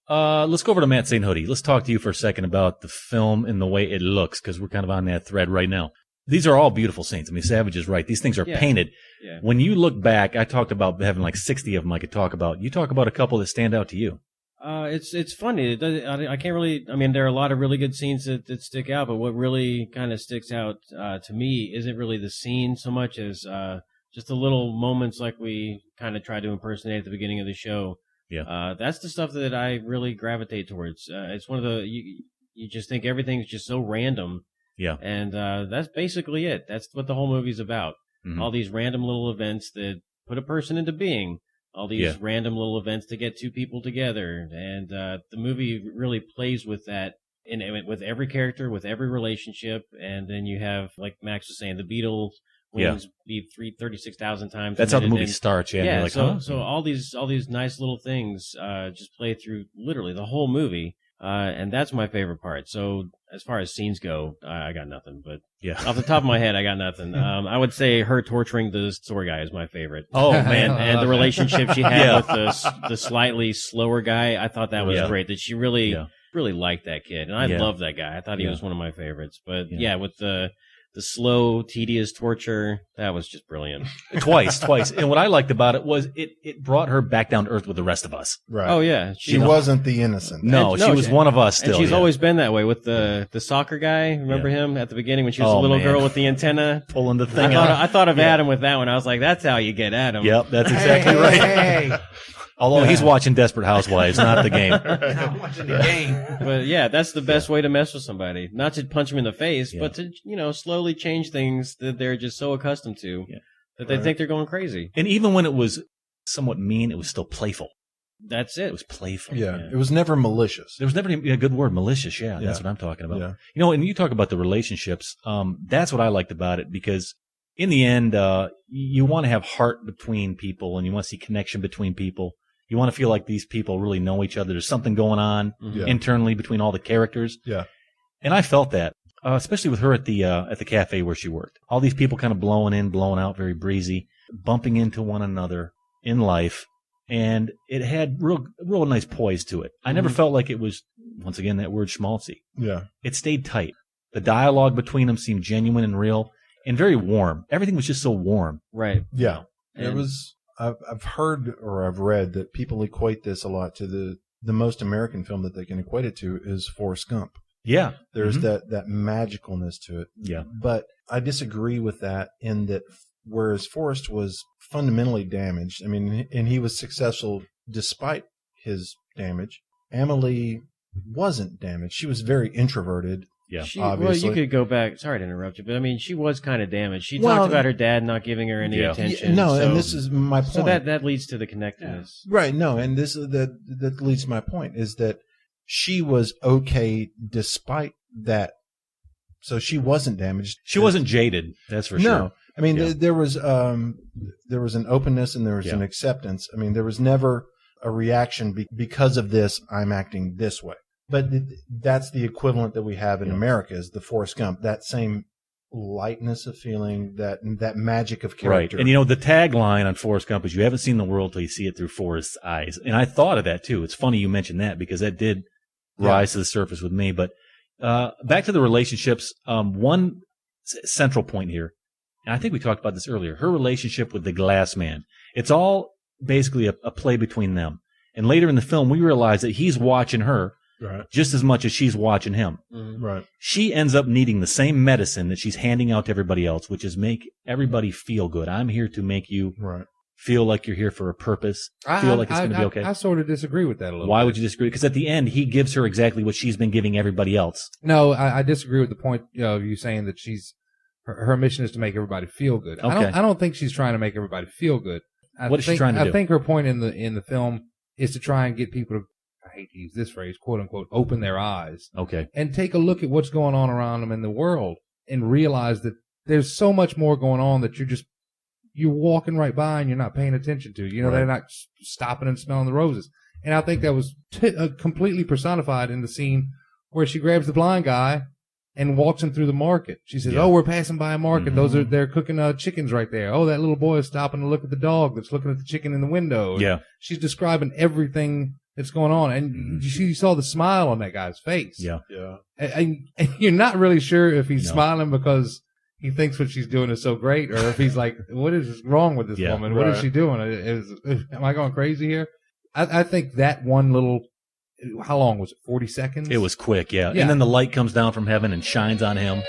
Let's go over to Matt St. Hoodie. Let's talk to you for a second about the film and the way it looks, because we're kind of on that thread right now. These are all beautiful scenes. I mean, Savage is right. These things are painted. Yeah. When you look back, I talked about having like 60 of them I could talk about. You talk about a couple that stand out to you. It's funny. I can't really. I mean, there are a lot of really good scenes that stick out, but what really kind of sticks out to me isn't really the scene so much as just the little moments like we kind of tried to impersonate at the beginning of the show. Yeah. That's the stuff that I really gravitate towards. It's one of the you just think everything's just so random. Yeah. And that's basically it. That's what the whole movie's about. Mm-hmm. All these random little events that put a person into being. All these random little events to get two people together. And the movie really plays with that with every character, with every relationship. And then you have, like Max was saying, the Beatles wings beat 36,000 times. That's how the movie starts. Yeah. Yeah. Like, so all these nice little things just play through literally the whole movie. And that's my favorite part. So as far as scenes go, I got nothing. But off the top of my head, I got nothing. I would say her torturing the store guy is my favorite. Oh man, and the relationship she had with the slightly slower guy, I thought that was great. That she really liked that kid, and I love that guy. I thought he was one of my favorites. But with the slow, tedious torture, that was just brilliant. Twice. And what I liked about it was it brought her back down to earth with the rest of us. Right. Oh, yeah. She wasn't the innocent. No, she was one of us still. And she's always been that way with the soccer guy. Remember him at the beginning when she was a little girl with the antenna? Pulling the thing out. I thought of Adam with that one. I was like, that's how you get Adam. Yep, that's exactly right. Although he's watching Desperate Housewives, not the game. Not watching the game. But that's the best way to mess with somebody. Not to punch him in the face, but to, slowly change things that they're just so accustomed to that they think they're going crazy. And even when it was somewhat mean, it was still playful. That's it. It was playful. Yeah. It was never malicious. There was never a good word, malicious. Yeah, that's what I'm talking about. Yeah. And you talk about the relationships. That's what I liked about it, because in the end, you want to have heart between people and you want to see connection between people. You want to feel like these people really know each other. There's something going on internally between all the characters. Yeah. And I felt that, especially with her at the cafe where she worked. All these people kind of blowing in, blowing out, very breezy, bumping into one another in life. And it had real nice poise to it. I never felt like it was, once again, that word schmaltzy. Yeah. It stayed tight. The dialogue between them seemed genuine and real and very warm. Everything was just so warm. Right. Yeah. It was... I've heard or I've read that people equate this a lot to the most American film that they can equate it to is Forrest Gump. Yeah. There's that magicalness to it. Yeah. But I disagree with that in that whereas Forrest was fundamentally damaged, I mean, and he was successful despite his damage, Amelie wasn't damaged. She was very introverted. Yeah, obviously. Well, you could go back. Sorry to interrupt you, but I mean, she was kind of damaged. She talked about her dad not giving her any attention. And this is my point. So that leads to the connectedness, right? No, and this is that leads to my point is that she was okay despite that. So she wasn't damaged. She wasn't jaded. That's for sure. No, I mean there was an openness and there was an acceptance. I mean, there was never a reaction because of this. I'm acting this way. But that's the equivalent that we have in America is the Forrest Gump, that same lightness of feeling, that magic of character. Right. And, the tagline on Forrest Gump is you haven't seen the world till you see it through Forrest's eyes. And I thought of that, too. It's funny you mentioned that because that did rise to the surface with me. But back to the relationships, one central point here, and I think we talked about this earlier, her relationship with the glass man. It's all basically a play between them. And later in the film, we realize that he's watching her. Right. Just as much as she's watching him. Mm-hmm. Right. She ends up needing the same medicine that she's handing out to everybody else, which is make everybody feel good. I'm here to make you feel like you're here for a purpose, feel like it's going to be okay. I sort of disagree with that a little Why bit. would you disagree? Because at the end, he gives her exactly what she's been giving everybody else. No, I disagree with the point of you saying that her mission is to make everybody feel good. Okay. I don't think she's trying to make everybody feel good. What is she trying to do? I think her point in the film is to try and get people to, I hate to use this phrase, quote unquote, open their eyes. Okay. And take a look at what's going on around them in the world and realize that there's so much more going on that you're walking right by and you're not paying attention to. They're not stopping and smelling the roses. And I think that was completely personified in the scene where she grabs the blind guy and walks him through the market. She says, "Oh, we're passing by a market. Mm-hmm. They're cooking chickens right there. Oh, that little boy is stopping to look at the dog that's looking at the chicken in the window." Yeah. She's describing everything that's going on. And you saw the smile on that guy's face. Yeah. Yeah. And you're not really sure if he's smiling because he thinks what she's doing is so great, or if he's like, what is wrong with this woman? What is she doing? Am I going crazy here? I think that one little, how long was it? 40 seconds? It was quick, yeah. And then the light comes down from heaven and shines on him.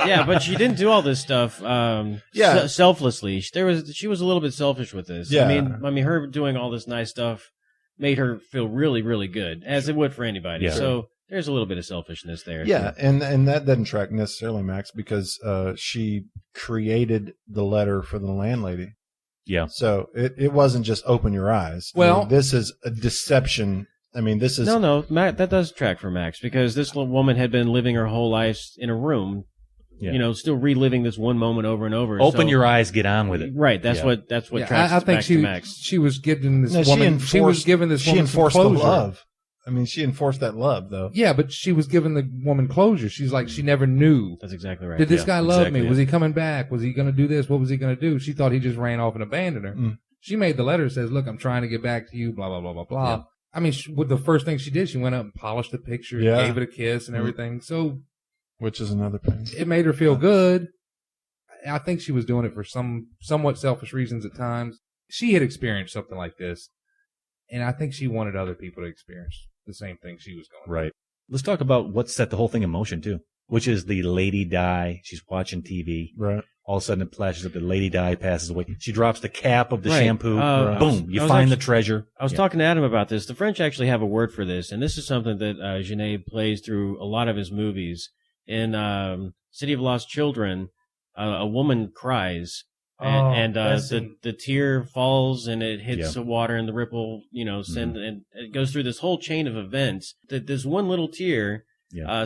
Yeah, but she didn't do all this stuff selflessly. She was a little bit selfish with this. Yeah. I mean, her doing all this nice stuff made her feel really, really good, as it would for anybody. Yeah. So there's a little bit of selfishness there. Yeah, and that doesn't track necessarily, Max, because she created the letter for the landlady. Yeah. So it wasn't just open your eyes. Well, this is a deception. I mean, this is no, Matt, that does track for Max, because this woman had been living her whole life in a room. Yeah. Still reliving this one moment over and over. Open your eyes, get on with it. Right. That's what tracks I think back to Max. She was given this woman. She was given this woman enforced closure. the love. I mean, she enforced that love, though. Yeah, but she was giving the woman closure. She's like, she never knew. That's exactly right. Did this guy love me? Was he coming back? Was he going to do this? What was he going to do? She thought he just ran off and abandoned her. Mm. She made the letter that says, "Look, I'm trying to get back to you." Blah blah blah blah blah. Yeah. I mean, the first thing she did, she went up and polished the picture, gave it a kiss and everything. So. Which is another thing. It made her feel good. I think she was doing it for somewhat selfish reasons at times. She had experienced something like this, and I think she wanted other people to experience the same thing she was going through. Right. Let's talk about what set the whole thing in motion, too, which is the Lady Di. She's watching TV. Right. All of a sudden, it flashes up. The Lady Di passes away. She drops the cap of the shampoo. Boom. You find the treasure. I was talking to Adam about this. The French actually have a word for this, and this is something that Genet plays through a lot of his movies. In City of Lost Children, a woman cries And that scene. the tear falls and it hits the water and the ripple, and it goes through this whole chain of events. That this one little tear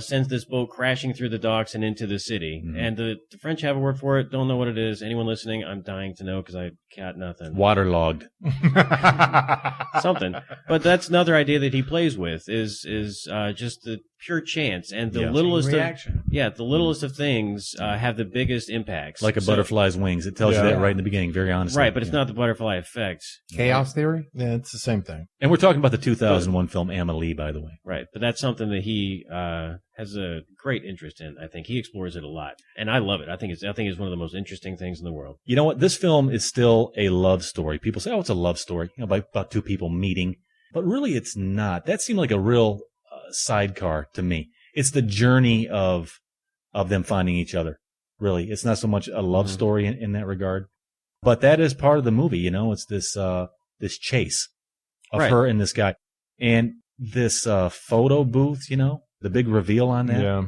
sends this boat crashing through the docks and into the city. Mm-hmm. And the French have a word for it. Don't know what it is. Anyone listening, I'm dying to know because I got nothing. Waterlogged. Something. But that's another idea that he plays with is just the pure chance and the littlest reaction. The littlest of things have the biggest impacts. Like a butterfly's wings. It tells you that right in the beginning, very honestly. Right, but it's not the butterfly effect. Chaos theory? Yeah, it's the same thing. And we're talking about the 2001 film Amelie, by the way. Right, but that's something that he has a great interest in. I think he explores it a lot, and I love it. I think it's one of the most interesting things in the world. You know what? This film is still a love story. People say, "Oh, it's a love story," about two people meeting, but really, it's not. That seemed like a real sidecar to me. It's the journey of them finding each other. Really, it's not so much a love story in that regard, but that is part of the movie. It's this chase of her and this guy, and this photo booth. The big reveal on that. Yeah.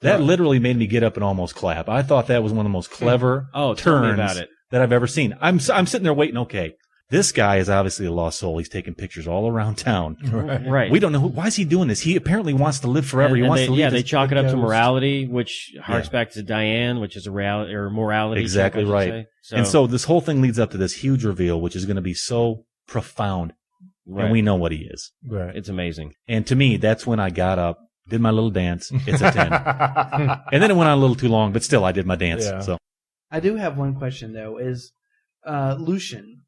That literally made me get up and almost clap. I thought that was one of the most clever turns that I've ever seen. I'm sitting there waiting. Okay, this guy is obviously a lost soul. He's taking pictures all around town. Right. We don't know why is he doing this. He apparently wants to live forever. They chalk it up to morality, which harks back to Diane, which is a reality or morality. Exactly right. So this whole thing leads up to this huge reveal, which is going to be so profound, and we know what he is. Right. It's amazing. And to me, that's when I got up. Did my little dance. It's a 10. And then it went on a little too long, but still I did my dance. Yeah. So I do have one question, though, is Lucian,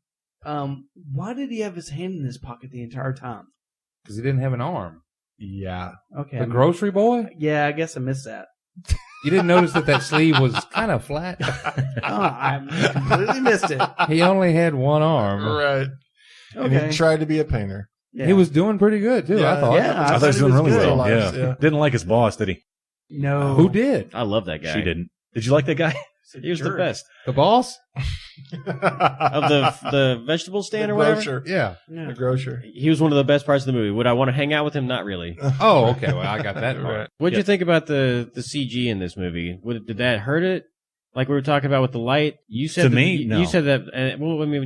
why did he have his hand in his pocket the entire time? Because he didn't have an arm. Yeah. Okay. The grocery boy? Yeah, I guess I missed that. You didn't notice that sleeve was kind of flat? I completely missed it. He only had one arm. Right. Okay. And he tried to be a painter. Yeah. He was doing pretty good, too, I thought. Yeah, I thought he was doing really good. well. Yeah. Didn't like his boss, did he? No. Who did? I love that guy. She didn't. Did you like that guy? He was the best. The boss? Of the vegetable stand The or whatever? grocer. Yeah. The grocer. He was one of the best parts of the movie. Would I want to hang out with him? Not really. Oh, okay. Well, I got that part. What did you think about the CG in this movie? Did that hurt it? Like we were talking about with the light? You said no. You said that,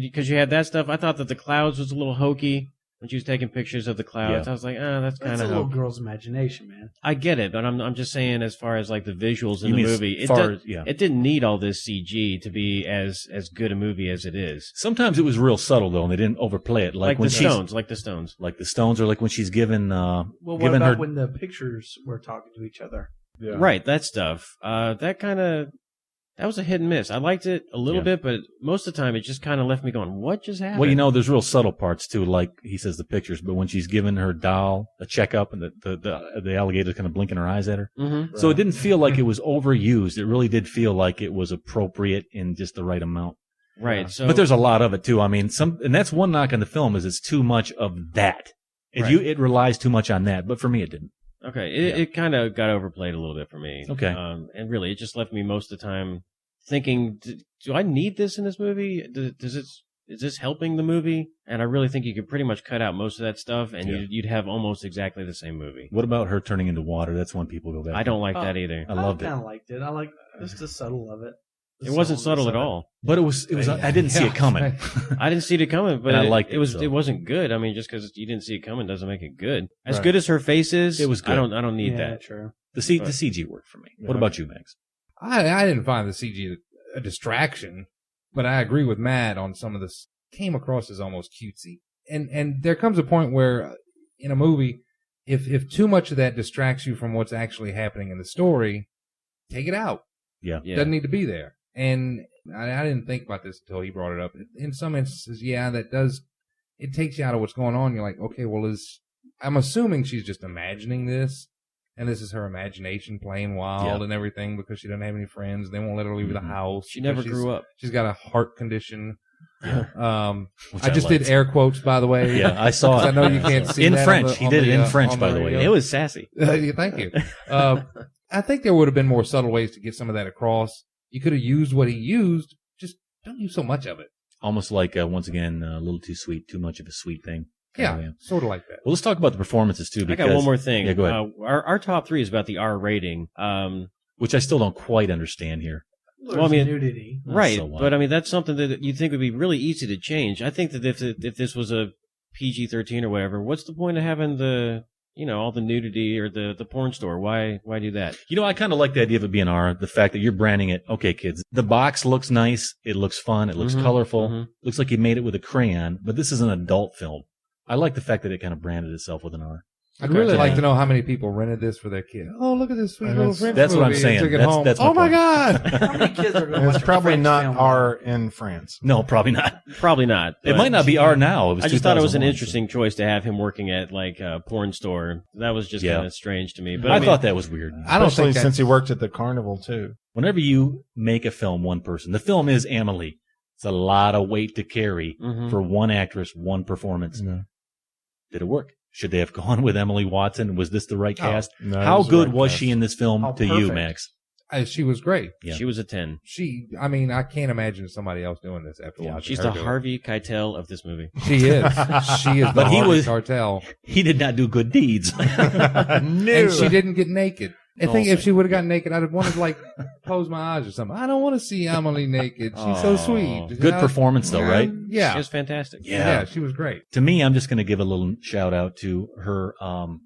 because you had that stuff. I thought that the clouds was a little hokey. When she was taking pictures of the clouds, I was like, that's kind of a little girl's imagination, man. I get it, but I'm just saying, as far as like the visuals in You the mean movie, it didn't need all this CG to be as good a movie as it is. Sometimes it was real subtle though, and they didn't overplay it. Like when the Stones, like the Stones, or like when she's given. Well, what about when the pictures were talking to each other? Yeah. Right, that stuff. That was a hit and miss. I liked it a little bit, but most of the time it just kind of left me going, what just happened? Well, there's real subtle parts too, like he says the pictures, but when she's giving her doll a checkup and the alligator kind of blinking her eyes at her. Mm-hmm. So it didn't feel like it was overused. It really did feel like it was appropriate in just the right amount. Right. So, but there's a lot of it too. I mean, and that's one knock on the film is it's too much of that. It relies too much on that, but for me it didn't. Okay, it kind of got overplayed a little bit for me. Okay. And really, it just left me most of the time thinking, do I need this in this movie? Is this helping the movie? And I really think you could pretty much cut out most of that stuff, and you'd have almost exactly the same movie. What about her turning into water? That's one people go back. I don't like that either. I loved it. I kind of liked it. I like just the subtle of it. It wasn't subtle at all. But it was. I didn't see it coming. I didn't see it coming, but I liked it. It wasn't good. I mean, just because you didn't see it coming doesn't make it good. As good as her face is, it was good. I don't need that. True. The CG worked for me. What about you, Max? I didn't find the CG a distraction, but I agree with Matt on some of this. Came across as almost cutesy, and there comes a point where in a movie, if too much of that distracts you from what's actually happening in the story, take it out. Yeah. It doesn't need to be there. And I didn't think about this until he brought it up. In some instances, that does. It takes you out of what's going on. You're like, okay, well, I'm assuming she's just imagining this. And this is her imagination playing wild and everything because she doesn't have any friends. They won't let her leave the house. She never grew up. She's got a heart condition. Yeah. I just did air quotes, by the way. Yeah, I saw it. I know you can't see in that French. He did it in French, by the way. It was sassy. Thank you. I think there would have been more subtle ways to get some of that across. You could have used what he used. Just don't use so much of it. Almost like, once again, a little too sweet, too much of a sweet thing. Yeah, sort of like that. Well, let's talk about the performances, too. Because, I got one more thing. Yeah, go ahead. Our top three is about the R rating. Which I still don't quite understand here. Well, I mean, nudity. right? So what? But I mean, that's something that you think would be really easy to change. I think that if this was a PG-13 or whatever, what's the point of having all the nudity or the porn store? Why do that? I kind of like the idea of it being R. The fact that you're branding it. Okay, kids, the box looks nice. It looks fun. It looks colorful. Looks like you made it with a crayon. But this is an adult film. I like the fact that it kind of branded itself with an R. I'd really like to know how many people rented this for their kid. Oh, look at this sweet little French That's what I'm movie and saying. took it That's- home. that's my oh my point. God! How many kids are going to watch It's a probably French not film? R in France. No, probably not. Probably not. It but might not be R now. It was I just thought it was an 2001, interesting choice to have him working at like a porn store. That was just kind of strange to me. But I mean, thought that was weird. I don't Especially think since he worked at the carnival too. Whenever you make a film one person, the film is Amelie. It's a lot of weight to carry for one actress, one performance. No. Did it work? Should they have gone with Emily Watson? Was this the right cast? no, it How was the good right was cast. she in this film How to you, perfect. Max? She was great. Yeah. she was a 10. I can't imagine somebody else doing this after watching She's her the do it. Harvey Keitel of this movie. She is. She is. But the he Harvey was- cartel, He did not do good deeds. and she didn't get naked. I think if Also. she would have gotten naked, I'd have wanted to like close my eyes or something. I don't want to see Amelie naked. She's so sweet. Good performance, though, right? Yeah. She was fantastic. Yeah, she was great. To me, I'm just going to give a little shout out to her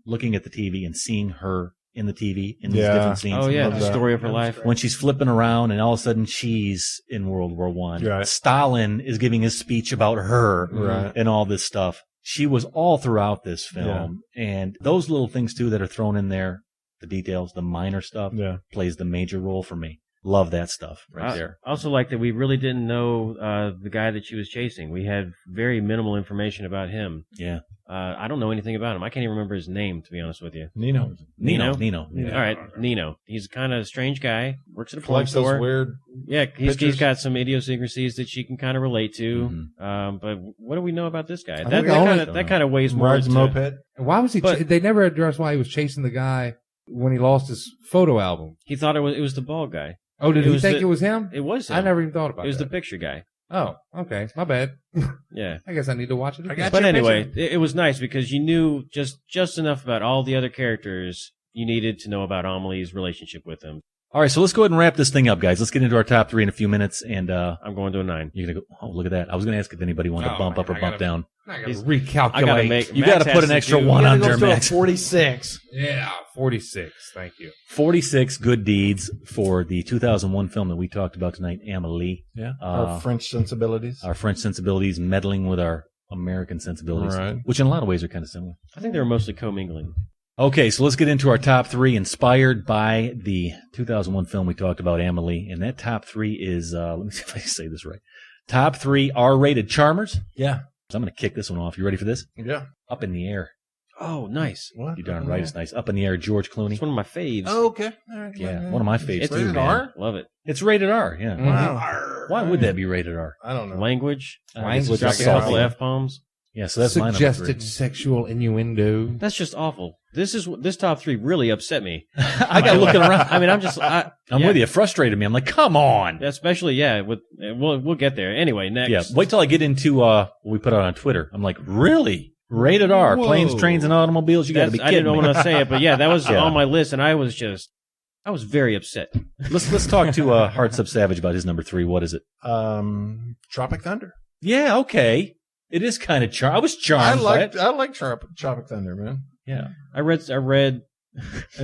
looking at the TV and seeing her in the TV in these Yeah. different scenes. Oh, yeah. Love The that. story of her life. When she's flipping around and all of a sudden she's in World War One. Right. Stalin is giving his speech about her Right. and all this stuff. She was all throughout this film. And those little things, too, that are thrown in there, the details, the minor stuff, Yeah. plays the major role for me. Love that stuff right there. I also like that we really didn't know the guy that she was chasing. We had very minimal information about him. Yeah. I don't know anything about him. I can't even remember his name, to be honest with you. Nino. Nino. All right, Nino. He's a kind of strange guy. Works at a porn Collects those store. weird. Yeah, he's pictures. got some idiosyncrasies that she can kind of relate to. Mm-hmm. But what do we know about this guy? think That kind of weighs more. Rides a into- moped. Why was he? But- They never addressed why he was chasing the guy when he lost his photo album. He thought it was the bald guy. Oh, did It he was think the- it was him? It was him. I never even thought about It was that. the picture guy. Oh, okay. My bad. Yeah. I guess I need to watch it again. But anyway, it was nice because you knew just enough about all the other characters you needed to know about Amelie's relationship with him. All right, so let's go ahead and wrap this thing up, guys. Let's get into our top three in a few minutes. And I'm going to a 9. you're going to go, oh, look at that. I was going to ask if anybody wanted to bump up or bump down. I gotta He's- recalculate. I gotta make. You Max got to put has an extra do- one You on gotta there, go to a Max. 46. Yeah, 46. Thank you. 46 good deeds for the 2001 film that we talked about tonight, Amelie. Yeah. Our French sensibilities. Our French sensibilities meddling with our American sensibilities, Right. which in a lot of ways are kind of similar. I think they were mostly commingling. Okay, so let's get into our top three inspired by the 2001 film we talked about, Amelie. And that top three is, let me see if I can say this right. Top 3 R-rated charmers. Yeah. So I'm going to kick this one off. You ready for this? Yeah. Up in the Air. Oh, nice. What? You darn right, it's nice. Up in the Air, George Clooney. It's one of my faves. Oh, okay. All right. Yeah, one of my favorites. It's too, rated man. R? Love it. It's rated R, yeah. Wow. Why would that be rated R? I don't know. Language. Language, Drop a I couple guess. F-bombs. Yeah, so that's my number 3. Suggested sexual innuendo. That's just awful. This top 3 really upset me. I got looking around. I mean, I'm I'm with you. It frustrated me. I'm like, come on. Especially, we'll get there. Anyway, next. Yeah, wait till I get into what we put out on Twitter. I'm like, really? Rated R, Whoa. planes, trains, and automobiles? You got to be I kidding didn't me. want to say it, but yeah, that was Yeah. on my list, and I was very upset. Let's talk to Hearts Up Savage about his number 3. What is it? Tropic Thunder. Yeah, okay. It is kind of I was charmed by it. I like Tropic Thunder, man. Yeah. I read.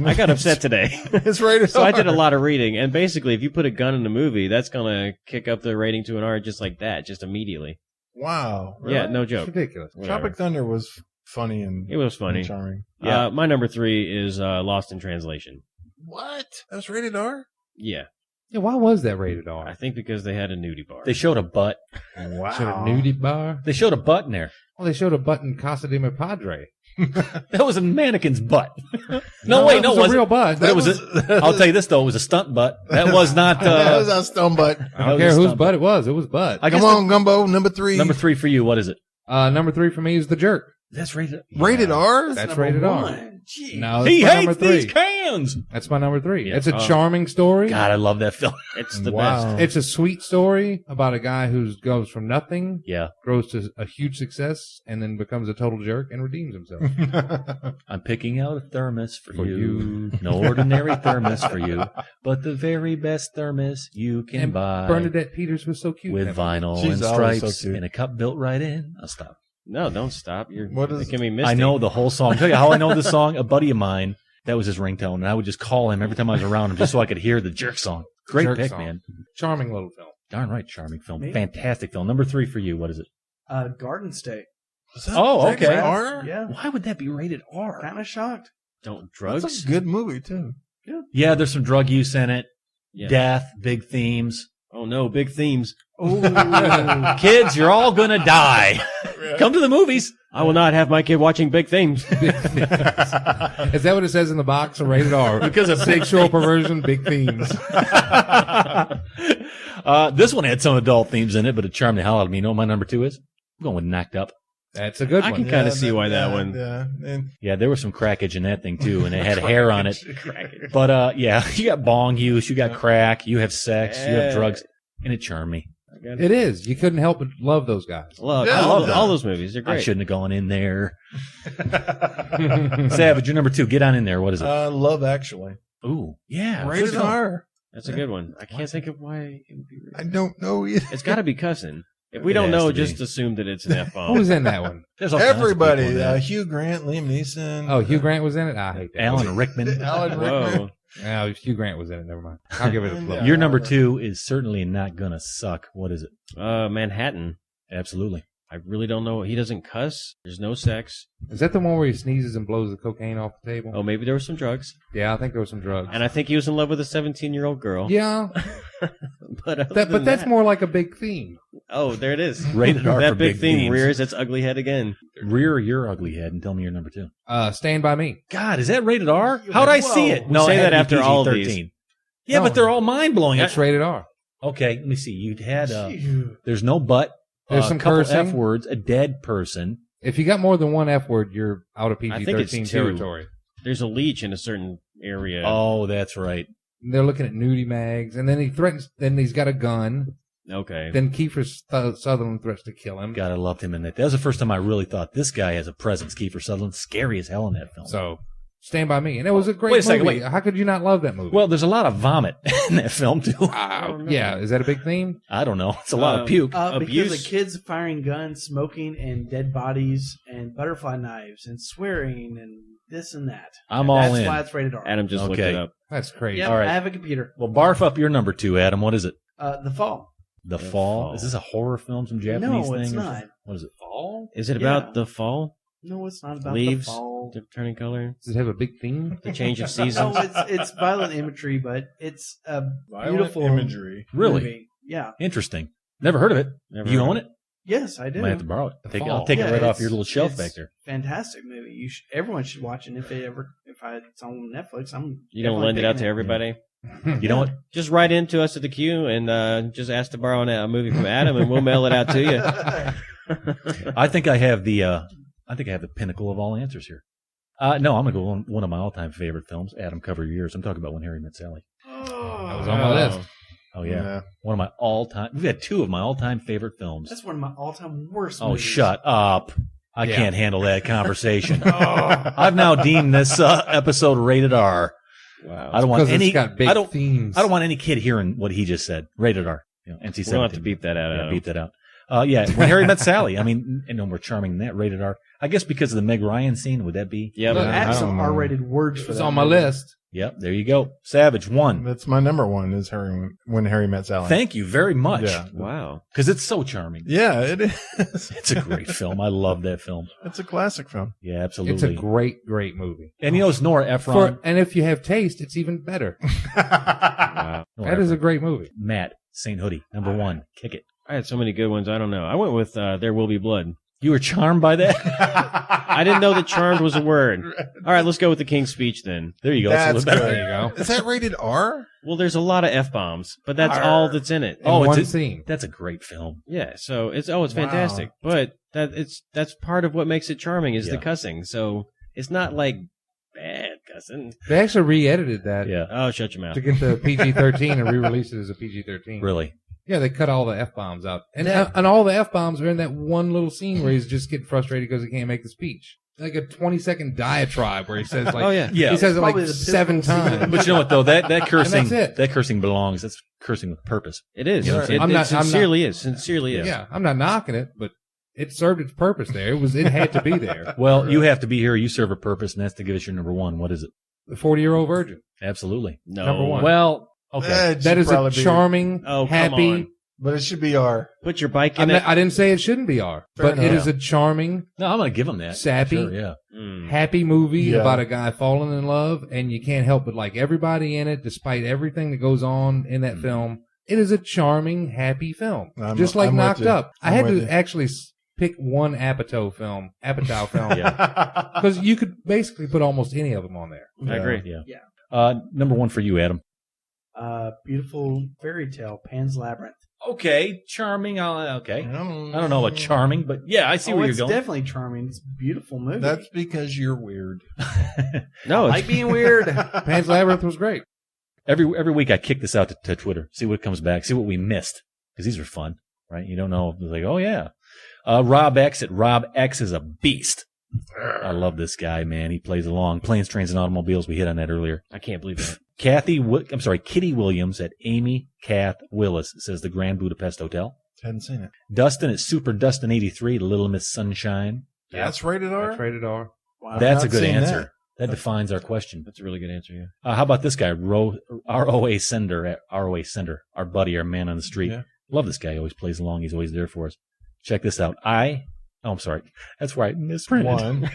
I got upset today. It's rated So R. I did a lot of reading, and basically, if you put a gun in a movie, that's gonna kick up the rating to an R just like that, just immediately. Wow. Yeah, Really? no It's joke. ridiculous. Whatever. Tropic Thunder was funny and It was funny. and charming. Yeah, my number 3 is Lost in Translation. What? That was rated R? Yeah, Yeah, why was that rated I R? think because they had a nudie bar. They showed a butt. Wow. Showed a nudie bar. They showed a butt in there. Well, they showed a butt in Casa de Mi Padre. That was a mannequin's butt. It it was a real butt. But it was. I'll tell you this though, it was a stunt butt. That was not. that was a stone butt. I don't care whose butt it was. It was butt. I guess Come on, Gumbo. Number 3. Number 3 for you. What is it? Number 3 for me is The Jerk. That's rated. Rated R? That's number rated R. one. Gee. No, He that's my number hates 3. these cans. That's my number 3. Yeah. It's a charming story. God, I love that film. It's the Wow. best. It's a sweet story about a guy who goes from nothing, Yeah, grows to a huge success, and then becomes a total jerk and redeems himself. I'm picking out a thermos for For you. you. No ordinary thermos for you, but the very best thermos you can And buy. Bernadette Peters was so cute. with in that movie. vinyl She's and always stripes so cute. and a cup built right in. I'll stop. No, don't stop. You're What is- making me misty. I know the whole song. I'll tell you how I know the song. A buddy of mine, that was his ringtone, and I would just call him every time I was around him just so I could hear the jerk song. Great Jerk pick, song. man. Charming little film. Darn right, charming film. Maybe. Fantastic film. Number 3 for you. What is it? Garden State. Oh, okay. Rated R? Yeah. Why would that be rated R? Kind of shocked. Don't drugs. That's a good movie, too. Yeah, there's some drug use in it. Yeah. Death, big themes. Oh no, big themes. Oh, Kids, you're all gonna die. Come to the movies. I will not have my kid watching big themes. Is that what it says in the box? Rated R. Because of big Sexual perversion, big themes. This one had some adult themes in it, but it charmed the hell out of me. You know what my number 2 is? I'm going with Knocked Up. That's a good I one. can kind of see why that one. Yeah. And Yeah, there was some crackage in that thing too, and it had hair on it. But yeah, you got bong use, you got crack, you have sex, you have drugs, and it charmed me. It is. You couldn't help but love those guys. Look, Yeah, I love yeah. all those movies. They're I great. shouldn't have gone in there. Savage, you're number 2. Get on in there. What is it? Love Actually. Ooh, yeah. Rated good film. R. That's a good one. I can't think of why it would be. I don't know either. It's got to be cussing. If we It don't has know, to be. just assume that it's an F Who bomb. was in that one? There's all kinds of people Everybody. in that. Hugh Grant, Liam Neeson. Oh, Hugh Grant was in it? I hate that. Alan Rickman. Alan Rickman. Whoa. No, Hugh Grant was in it. Never mind. I'll give it a flip. Yeah. Your number 2 is certainly not gonna suck. What is it? Manhattan. Absolutely. I really don't know. He doesn't cuss. There's no sex. Is that the one where he sneezes and blows the cocaine off the table? Oh, maybe there was some drugs. Yeah, I think there was some drugs. And I think he was in love with a 17-year-old girl. Yeah, But but that's more like a big theme. Oh, there it is. Rated R That for big big theme themes. rears its ugly head again. Rear your ugly head and tell me your number 2. Stand By Me. God, is that rated R? How'd I see it? We say it had that to be after all of PG-13. these. Yeah, No. but they're all mind blowing. That's rated R. Okay, let me see. You had Phew. there's no butt. There's a some couple cursing. F words, a dead person. If you got more than one F word, you're out of I think it's PG-13 two. territory. There's a leech in a certain area. Oh, that's right. They're looking at nudie mags, and then he threatens. Then he's got a gun. Okay. Then Kiefer Sutherland threats to kill him. God, I loved him in that. That was the first time I really thought this guy has a presence. Kiefer Sutherland, scary as hell in that film. So, Stand By Me, and it was a great Wait a second, movie. wait. How could you not love that movie? Well, there's a lot of vomit in that film too. Yeah, is that a big theme? I don't know. It's a lot of puke. Because Abuse. of kids firing guns, smoking, and dead bodies, and butterfly knives, and swearing, and this and that. I'm all That's in. why it's rated R. Adam just looked Okay. it up. That's crazy. Yep, All right. I have a computer. Well, barf up your number 2, Adam. What is it? The Fall. The The Fall. Fall. Is this a horror film? Some Japanese No, thing? it's or not. something? What is it? Fall? Is it Yeah. about the fall? No, it's not about Leaves the fall. turning color? Does it have a big theme? The change of No, seasons? it's violent imagery, but it's a Violent beautiful imagery. Really? movie. Yeah. Interesting. Never heard of it. Never You heard own of it? Yes, I do. Might have to borrow it. The I'll Fall. take it Yeah, right off it's- your little shelf it's back there. Fantastic movie. Everyone should watch it. If it's on Netflix, I'm. You don't definitely lend it out to picking everybody? You know what? Just write into us at the queue and just ask to borrow a movie from Adam, and we'll mail it out to you. I think I have the pinnacle of all answers here. No, I'm gonna go on one of my all-time favorite films. Adam, cover your ears. I'm talking about When Harry Met Sally. That was on my list. Oh yeah, one of my all-time. We've had 2 of my all-time favorite films. That's one of my all-time worst. Oh, movies. shut up! I Yeah. can't handle that conversation. I've now deemed this episode rated R. Wow. I don't want Because any. it's got big I don't. themes. I don't want any kid hearing what he just said. Rated R. You know, NC-17. We don't have to beep that out. Yeah, Adam. beat that out. Yeah, When Harry Met Sally. I mean, and more charming than that. Rated R. I guess because of the Meg Ryan scene. Would that be? Yeah, Look, but add I some don't know. R-rated words for It's that on my movie. list. Yep. There you go. Savage 1. That's my number 1 is When Harry Met Sally. Thank you very much. Yeah. wow. Because it's so charming. Yeah, it is. It's a great film. I love that film. It's a classic film. Yeah, absolutely. It's a great, great movie. And you know, it's Nora Ephron. And if you have taste, it's even better. Wow. Nora That is a Ephron. great movie. Matt, St. Hoodie, number 1. Kick it. I had so many good ones. I don't know. I went with There Will Be Blood. You were charmed by that? I didn't know that charmed was a word. All right, let's go with the King's Speech then. There you go. That's better. good. There you go. Is that rated R? Well, there's a lot of F-bombs, but that's all that's in it. In one it's scene. That's a great film. Yeah, so it's fantastic. But that's part of what makes it charming is the cussing. So it's not like bad cussing. They actually re-edited that Yeah. Oh, shut your mouth. to get the PG-13 and re-released it as a PG-13. Really? Yeah, they cut all the F-bombs out. And all the F-bombs are in that one little scene where he's just getting frustrated because he can't make the speech. Like a 20-second diatribe where he says like, Oh, yeah. he says it like Probably the 7 pivotal scene. times. But you know what though? That cursing, And that's it. that cursing belongs. That's cursing with purpose. It is. You know what I'm saying? It sincerely is. Sincerely is. Yeah, I'm not knocking it, but it served its purpose there. It had to be there. Well, you have to be here. You serve a purpose, and that's to give us your number one. What is it? The 40-year-old virgin. Absolutely. No. Number one. Well, okay. That is a charming, Oh, come happy. on. But it should be R. Put your bike in it. I didn't say it shouldn't be R, Fair but it enough. is a charming, No, I'm going to give them that. sappy, Sure, yeah. happy movie Yeah. about a guy falling in love, and you can't help but like everybody in it, despite everything that goes on in that film. It is a charming, happy film, just like I'm with Knocked you. Up. I I'm had with to you. actually pick one Apatow film, Yeah. because you could basically put almost any of them on there. I agree. Yeah. Number one for you, Adam. Beautiful fairy tale, Pan's Labyrinth. Okay. Charming. Okay. I don't know about charming, but yeah, I see where you're it's going. definitely charming. It's a beautiful movie. That's because you're weird. No, I like being weird. Pan's Labyrinth was great. Every week I kick this out to Twitter, see what comes back, see what we missed, because these are fun, right? You don't know. It's like, oh yeah. Rob X at Rob X is a beast. I love this guy, man. He plays along. Planes, Trains, and Automobiles. We hit on that earlier. I can't believe that. Kitty Williams at Amy Kath Willis says the Grand Budapest Hotel. Hadn't seen it. Dustin at Super Dustin 83, Little Miss Sunshine. That's rated R? That's rated R. Wow. That's a not good seen answer. That defines our question. That's a really good answer, yeah. How about this guy, ROA Sender at ROA Sender, our buddy, our man on the street. Yeah. Love this guy. He always plays along. He's always there for us. Check this out. I'm sorry. That's right. Misprinted. One.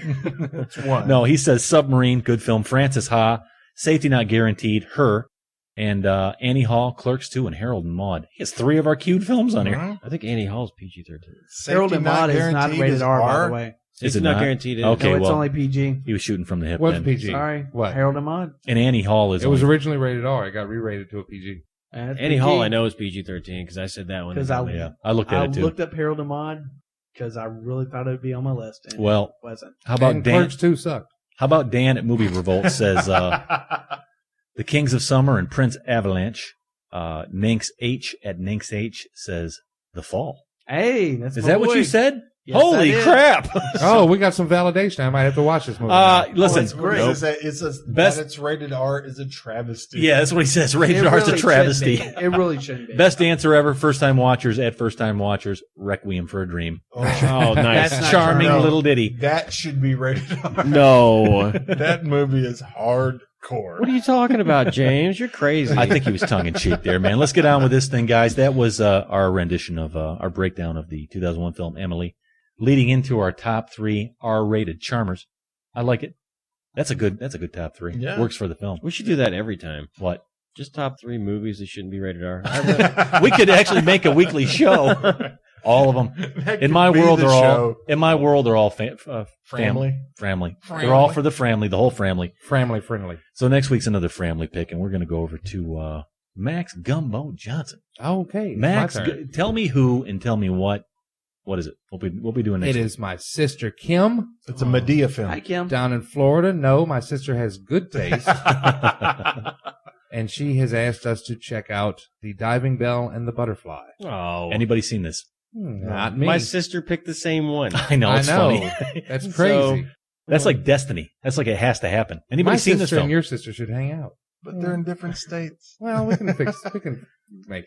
It's one. No, he says Submarine, good film. Francis Ha, Safety Not Guaranteed, Her, and Annie Hall, Clerks 2, and Harold and Maude. He has 3 of our queued films on here. I think Annie Hall's PG-13. Harold and Maude is not rated R, by the way. Is It's it not not? guaranteed. Okay, No, it's well, only PG. he was shooting from the hip What's then. PG? Sorry. What? Harold and Maude. And Annie Hall is It was only- originally rated R. It got re-rated to a PG. Annie Hall, I know, is PG-13 because I said that one. Because Yeah, I looked at I it too. looked up Harold and Maude because I really thought it would be on my list. And Well, it wasn't. How about And Dan? Clerks 2 sucked. How about Dan at Movie Revolt says The Kings of Summer and Prince Avalanche. Ninx H at Ninx H says The Fall. Hey, that's Is my that what boy. you said? Yes, Holy I did. crap! Oh, we got some validation. I might have to watch this movie. now. Listen, It's great. nope. It's a, Best- that it's rated R is a travesty. Yeah, that's what he says. Rated It R is a really travesty. shouldn't be. It really shouldn't be. Best answer ever. First time watchers at First Time Watchers. Requiem for a Dream. Oh, nice. That's not Charming No. little ditty. That should be rated R. No. That movie is hardcore. What are you talking about, James? You're crazy. I think he was tongue in cheek there, man. Let's get on with this thing, guys. That was our rendition of our breakdown of the 2001 film Amelie, leading into our top 3 R-rated charmers. I like it. That's a good top 3. Yeah. Works for the film. We should do that every time. What? Just top 3 movies that shouldn't be rated R. We could actually make a weekly show. All of them. That In could my be world, the they're all. show. In my world, they're all family. Family. They're all for the family, the whole family. Family friendly. So next week's another family pick, and we're going to go over to Max Gumbo Johnson. Okay. it's Max, my turn. tell me who and tell me what. What is it? We'll be doing next It week. is my sister Kim It's a Medea film. Hi, Kim. down in Florida. No, my sister has good taste. And she has asked us to check out The Diving Bell and the Butterfly. Oh. Anybody seen this? Not me. My sister picked the same one. I know, it's funny. That's crazy. That's like destiny. That's like it has to happen. Anybody My seen this sister film? and your sister should hang out. But they're in different states. Well, we can make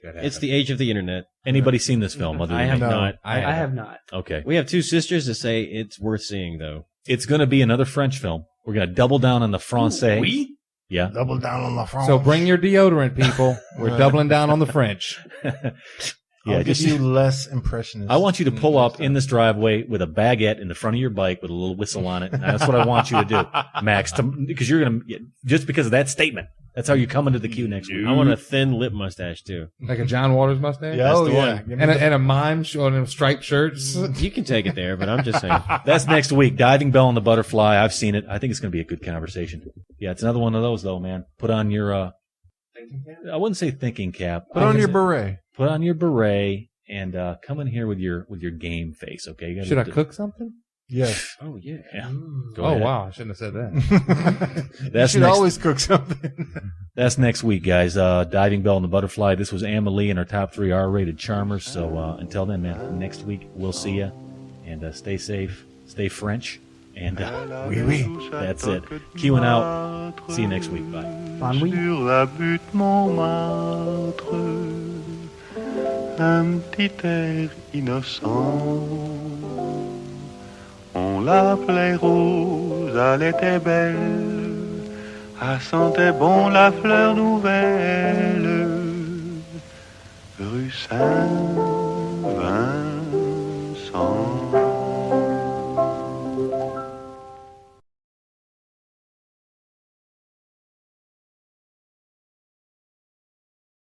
that happen. It's the age of the internet. Anybody seen this film? Other I than have me? No. not. I have not. Okay. We have 2 sisters that say it's worth seeing, though. It's going to be another French film. We're going to double down on the Francais. We? Yeah. Double down on the phone. So bring your deodorant, people. We're doubling down on the French. Yeah, I'll give just you less impressionist. I want you to pull up in this driveway with a baguette in the front of your bike with a little whistle on it. And that's what I want you to do, Max, because you're going to, just because of that statement, That's how you're coming to the queue next week. I want a thin lip mustache too. Like a John Waters mustache? Yeah, oh, the yeah. one. Give me And a mime showing them striped shirts. You can take it there, but I'm just saying. That's next week. Diving Bell and the Butterfly. I've seen it. I think it's going to be a good conversation. Yeah, it's another one of those, though, man. Put on your, I wouldn't say thinking cap. Put on your beret. Put on your beret and come in here with your game face, okay? You gotta Should I cook something? Yes. Oh, yeah. Yeah. Go Oh, ahead. wow. I shouldn't have said that. You That's should next, always cook something. That's next week, guys. Diving Bell and the Butterfly. This was Amelie and our top 3 R-rated charmers. So until then, man, next week we'll see you. And stay safe, stay French, and Oui, oui. that's it. Queuing out. See you next week. Bye. Bon week. Sur la butte Montmartre, un petit air innocent. On l'appelait Rose, elle était belle, elle sentait bon la fleur nouvelle, rue Saint